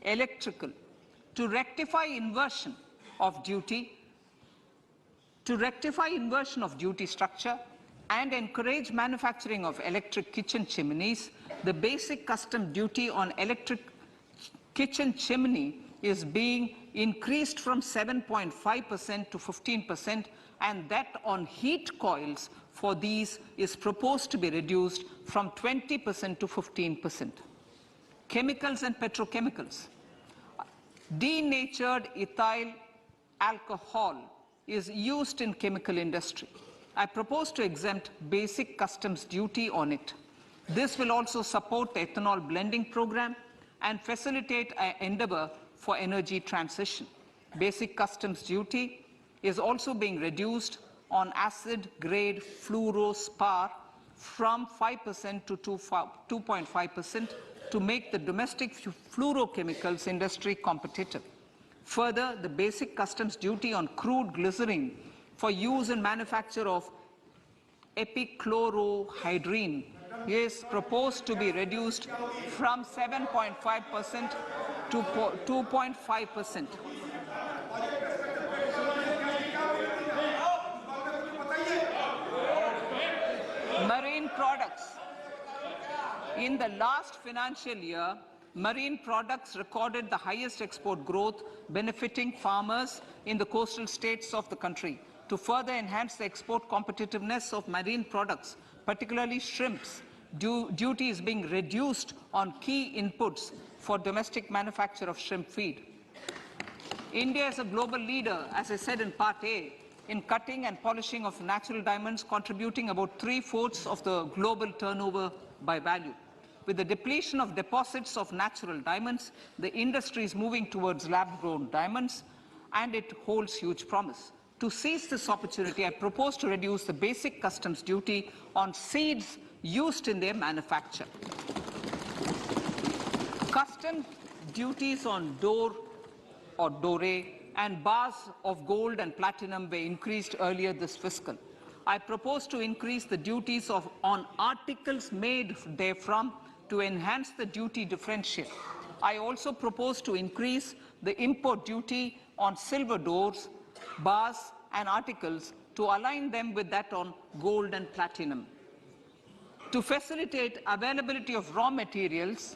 Electrical. To rectify inversion of duty structure and encourage manufacturing of electric kitchen chimneys, the basic custom duty on electric kitchen chimney is being increased from 7.5% to 15%, and that on heat coils for these is proposed to be reduced from 20% to 15%. Chemicals and petrochemicals. Denatured ethyl alcohol is used in chemical industry. I propose to exempt basic customs duty on it. This will also support the ethanol blending program and facilitate an endeavor for energy transition. Basic customs duty is also being reduced on acid-grade fluorospar from 5% to 2.5% to make the domestic fluorochemicals industry competitive. Further, the basic customs duty on crude glycerin for use in manufacture of epichlorohydrin is proposed to be reduced from 7.5% to 2.5%. Marine products. In the last financial year, marine products recorded the highest export growth, benefiting farmers in the coastal states of the country. To further enhance the export competitiveness of marine products, particularly shrimps, duty is being reduced on key inputs for domestic manufacture of shrimp feed. India is a global leader, as I said in Part A, in cutting and polishing of natural diamonds, contributing about 3/4 of the global turnover by value. With the depletion of deposits of natural diamonds, the industry is moving towards lab-grown diamonds, and it holds huge promise. To seize this opportunity, I propose to reduce the basic customs duty on seeds used in their manufacture. Custom duties on door or doré and bars of gold and platinum were increased earlier this fiscal. I propose to increase the duties on articles made therefrom to enhance the duty differential. I also propose to increase the import duty on silver doors, bars and articles to align them with that on gold and platinum. To facilitate availability of raw materials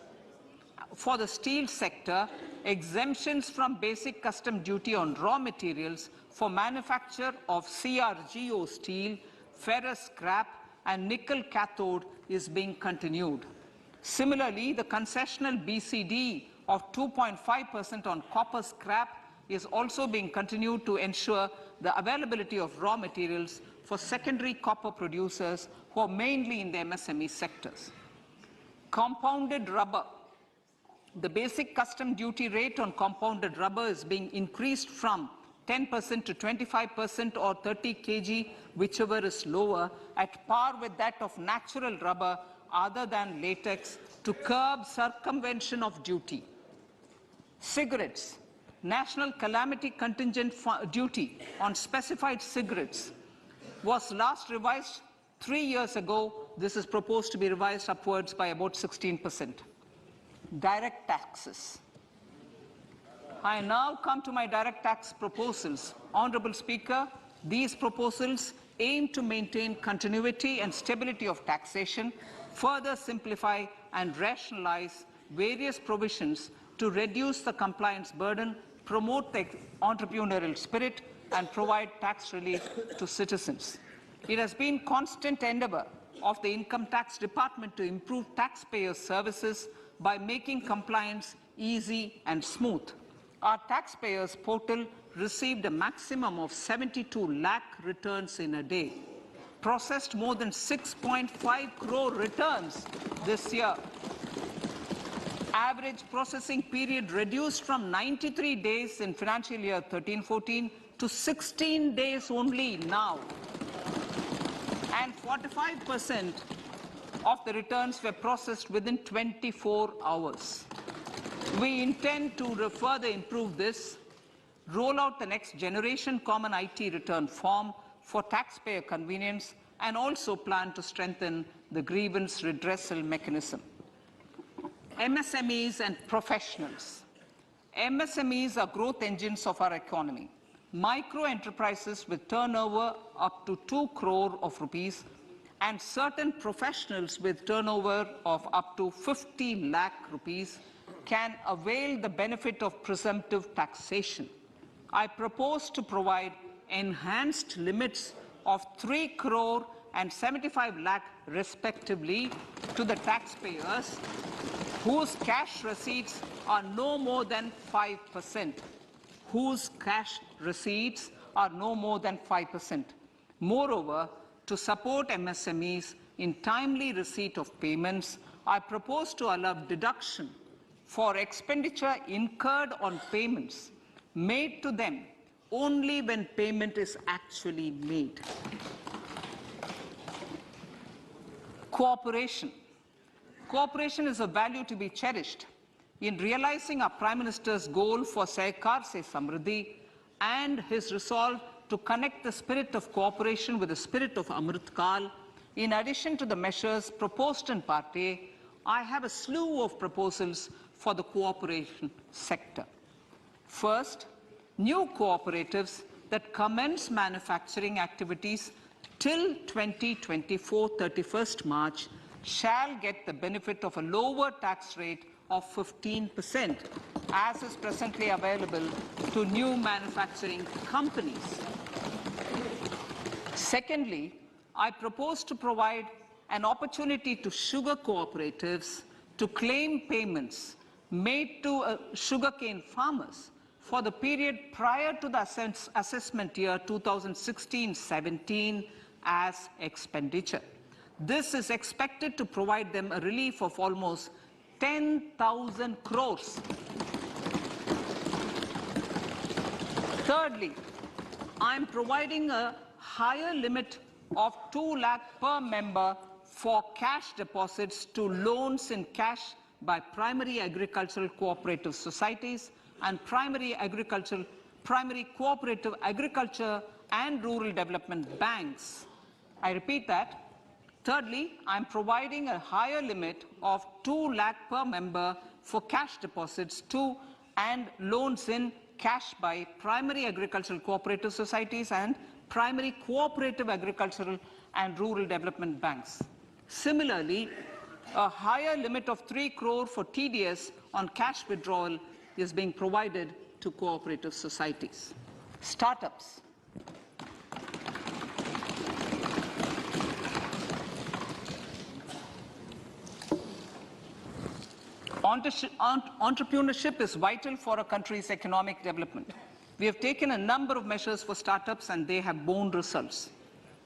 for the steel sector, exemptions from basic custom duty on raw materials for manufacture of CRGO steel, ferrous scrap and nickel cathode is being continued. Similarly, the concessional BCD of 2.5% on copper scrap is also being continued to ensure the availability of raw materials for secondary copper producers who are mainly in the MSME sectors. Compounded rubber. The basic custom duty rate on compounded rubber is being increased from 10% to 25% or 30 kg, whichever is lower, at par with that of natural rubber other than latex, to curb circumvention of duty. Cigarettes. National calamity contingent duty on specified cigarettes was last revised 3 years ago. This is proposed to be revised upwards by about 16%. Direct taxes. I now come to my direct tax proposals. Honourable Speaker, these proposals aim to maintain continuity and stability of taxation, further simplify and rationalize various provisions to reduce the compliance burden, promote the entrepreneurial spirit, and provide tax relief to citizens. It has been constant endeavour of the Income Tax Department to improve taxpayers' services by making compliance easy and smooth. Our taxpayers portal received a maximum of 72 lakh returns in a day, processed more than 6.5 crore returns this year. Average processing period reduced from 93 days in financial year 13-14 to 16 days only now. And 45% of the returns were processed within 24 hours. We intend to further improve this, roll out the next generation common IT return form for taxpayer convenience, and also plan to strengthen the grievance redressal mechanism. MSMEs and professionals. MSMEs are growth engines of our economy. Micro enterprises with turnover up to 2 crore of rupees and certain professionals with turnover of up to 50 lakh rupees can avail the benefit of presumptive taxation. I propose to provide enhanced limits of 3 crore and 75 lakh respectively to the taxpayers whose cash receipts are no more than 5%. Whose cash receipts are no more than 5%. Moreover, to support MSMEs in timely receipt of payments, I propose to allow deduction for expenditure incurred on payments made to them only when payment is actually made. Cooperation. Cooperation is a value to be cherished. In realizing our Prime Minister's goal for Sehkar Se Samriddhi and his resolve to connect the spirit of cooperation with the spirit of Amrit Kal, in addition to the measures proposed in Part A, I have a slew of proposals for the cooperation sector. First, new cooperatives that commence manufacturing activities till 2024, 31st March, shall get the benefit of a lower tax rate of 15%, as is presently available to new manufacturing companies. Secondly, I propose to provide an opportunity to sugar cooperatives to claim payments made to sugarcane farmers for the period prior to the assessment year 2016-17 as expenditure. This is expected to provide them a relief of almost 10,000 crores. Thirdly, I am providing a higher limit of 2 lakh per member for cash deposits to loans in cash by primary agricultural cooperative societies and primary cooperative agriculture and rural development banks. I repeat that. Thirdly, I am providing a higher limit of 2 lakh per member for cash deposits to and loans in cash by primary agricultural cooperative societies and primary cooperative agricultural and rural development banks. Similarly, a higher limit of 3 crore for TDS on cash withdrawal is being provided to cooperative societies. Startups. Entrepreneurship is vital for a country's economic development. We have taken a number of measures for startups and they have borne results.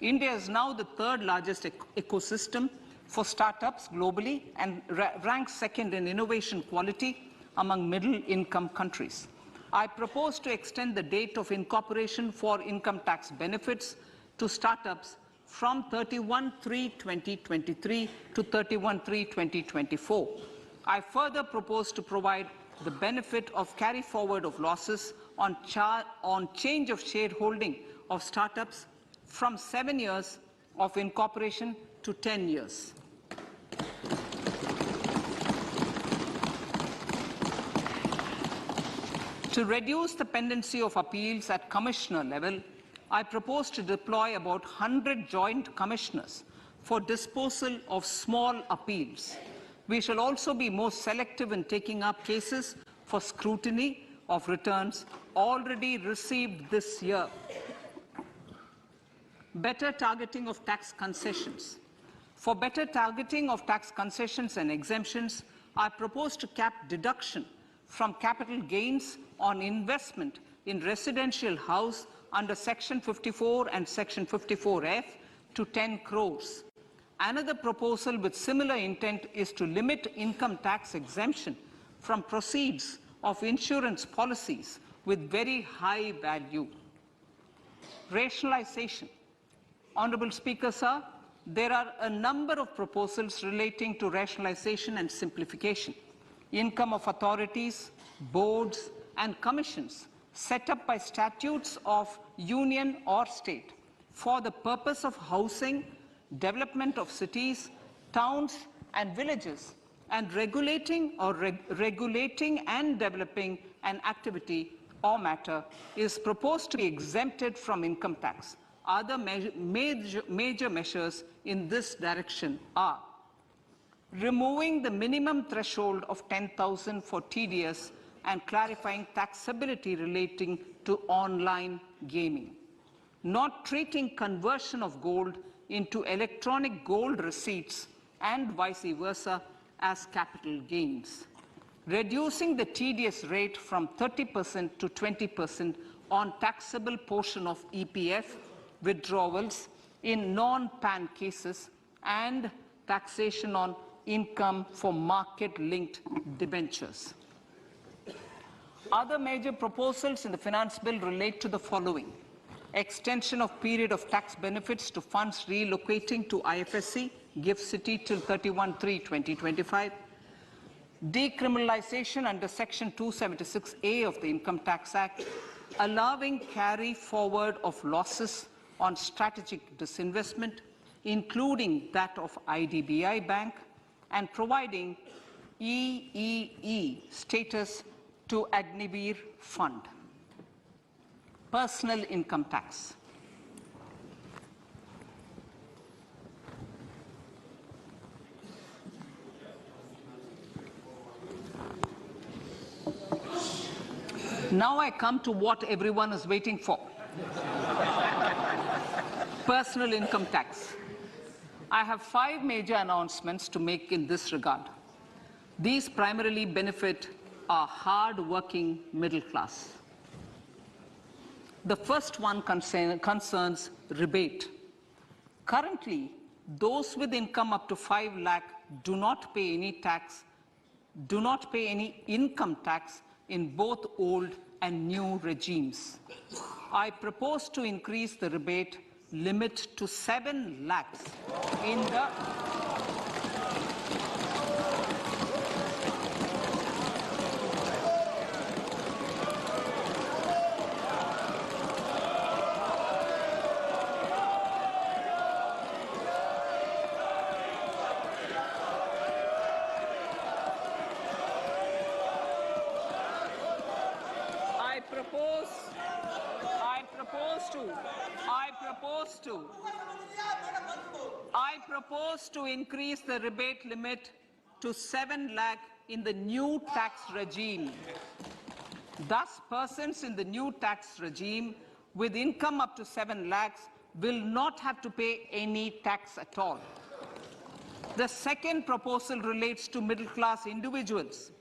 India is now the third largest ecosystem for startups globally and ranks second in innovation quality among middle-income countries. I propose to extend the date of incorporation for income tax benefits to startups from 31/3/2023 to 31/3/2024. I further propose to provide the benefit of carry forward of losses on change of shareholding of startups from 7 years of incorporation to 10 years. To reduce the pendency of appeals at commissioner level, I propose to deploy about 100 joint commissioners for disposal of small appeals. We shall also be more selective in taking up cases for scrutiny of returns already received this year. Better targeting of tax concessions. For better targeting of tax concessions and exemptions, I propose to cap deduction from capital gains on investment in residential house under Section 54 and Section 54F to 10 crores. Another proposal with similar intent is to limit income tax exemption from proceeds of insurance policies with very high value. Rationalization. Honourable Speaker, sir, there are a number of proposals relating to rationalization and simplification. Income of authorities, boards and commissions set up by statutes of union or state for the purpose of housing, development of cities, towns and villages, and regulating and developing an activity or matter is proposed to be exempted from income tax. Other major measures in this direction are removing the minimum threshold of 10,000 for TDS and clarifying taxability relating to online gaming, not treating conversion of gold into electronic gold receipts and vice versa as capital gains, reducing the TDS rate from 30% to 20% on taxable portion of EPF withdrawals in non-PAN cases, and taxation on income for market-linked debentures. Other major proposals in the finance bill relate to the following: extension of period of tax benefits to funds relocating to IFSC, GIFT City till 31/3/2025, decriminalization under Section 276A of the Income Tax Act, allowing carry forward of losses on strategic disinvestment, including that of IDBI Bank, and providing EEE status to Agnivir Fund. Personal income tax. Now I come to what everyone is waiting for. Personal income tax. I have 5 major announcements to make in this regard. These primarily benefit our hard-working middle class. The first one concerns rebate. Currently, those with income up to 5 lakh do not pay any income tax in both old and new regimes. I propose to increase the rebate limit to 7 lakhs in the I propose to increase the rebate limit to 7 lakh in the new tax regime. Thus, persons in the new tax regime with income up to 7 lakhs will not have to pay any tax at all. The second proposal relates to middle-class individuals.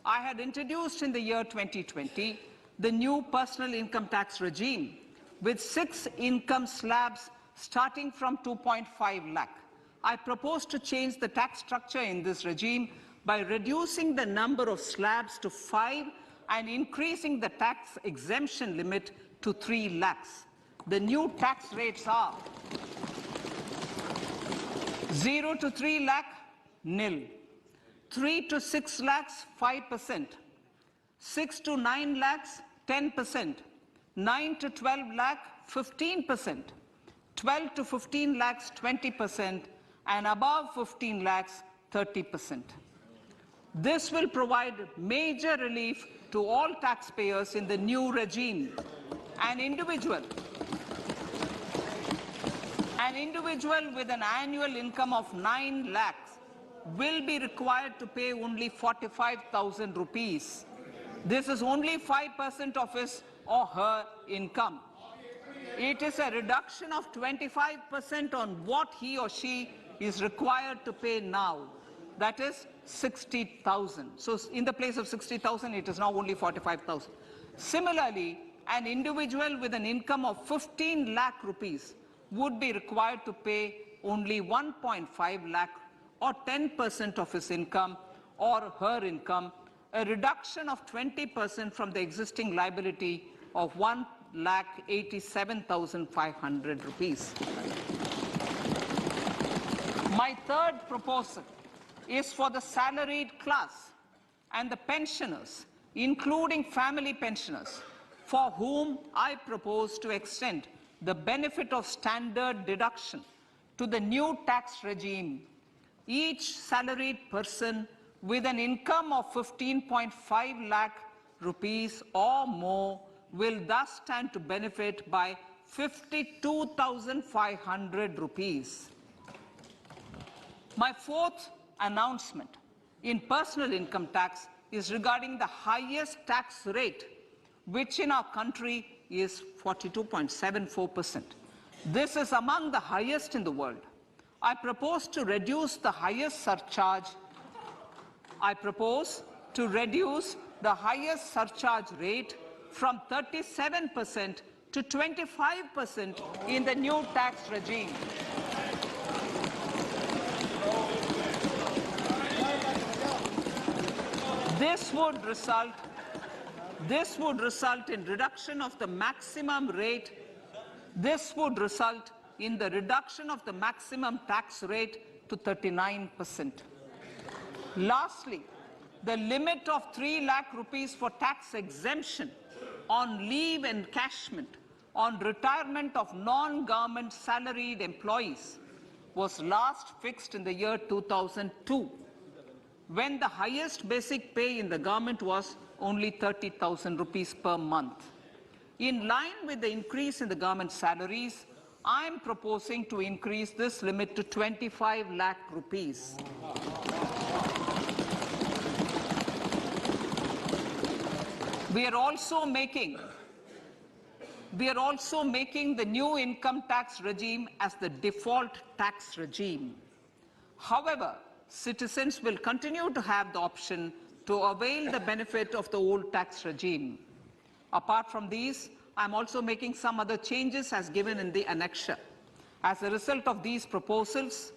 I had introduced in the year 2020 the new personal income tax regime with 6 income slabs starting from 2.5 lakh. I propose to change the tax structure in this regime by reducing the number of slabs to 5 and increasing the tax exemption limit to 3 lakhs. The new tax rates are 0 to 3 lakh, nil. 3 to 6 lakhs, 5%. 6 to 9 lakhs, 10%. 9 to 12 lakh, 15%. 12 to 15 lakhs, 20%. And above 15 lakhs, 30%. This will provide major relief to all taxpayers in the new regime. An individual with an annual income of 9 lakhs will be required to pay only 45,000 rupees. This is only 5% of his or her income. It is a reduction of 25% on what he or she is required to pay now. That is 60,000. So in the place of 60,000, it is now only 45,000. Similarly, an individual with an income of 15 lakh rupees would be required to pay only 1.5 lakh or 10% of his income or her income, a reduction of 20% from the existing liability of 1,87,500 rupees. My third proposal is for the salaried class and the pensioners, including family pensioners, for whom I propose to extend the benefit of standard deduction to the new tax regime. Each salaried person with an income of 15.5 lakh rupees or more will thus stand to benefit by 52,500 rupees. My fourth announcement in personal income tax is regarding the highest tax rate, which in our country is 42.74%. This is among the highest in the world. I propose to reduce the highest surcharge. Rate from 37% to 25% in the new tax regime. This would result This would result in reduction of the maximum rate. This would result in the reduction of the maximum tax rate to 39%. Lastly, the limit of 3 lakh rupees for tax exemption on leave encashment on retirement of non-government salaried employees was last fixed in the year 2002, when the highest basic pay in the government was only 30,000 rupees per month. In line with the increase in the government salaries, I am proposing to increase this limit to 25 lakh rupees. We are also making the new income tax regime as the default tax regime. However, citizens will continue to have the option to avail the benefit of the old tax regime. Apart from these, I am also making some other changes as given in the annexure. As a result of these proposals,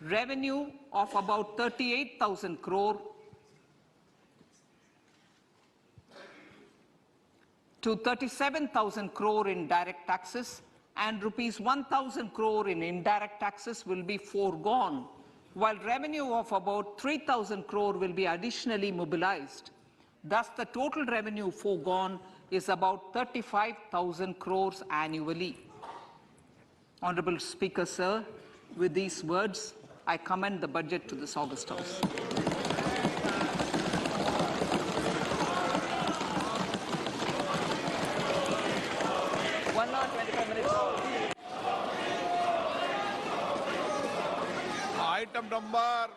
revenue of about 38,000 crore to 37,000 crore in direct taxes and rupees 1,000 crore in indirect taxes will be foregone, while revenue of about 3,000 crore will be additionally mobilized. Thus, the total revenue foregone is about 35,000 crores annually. Honorable Speaker, sir, with these words, I commend the budget to this August House. Item number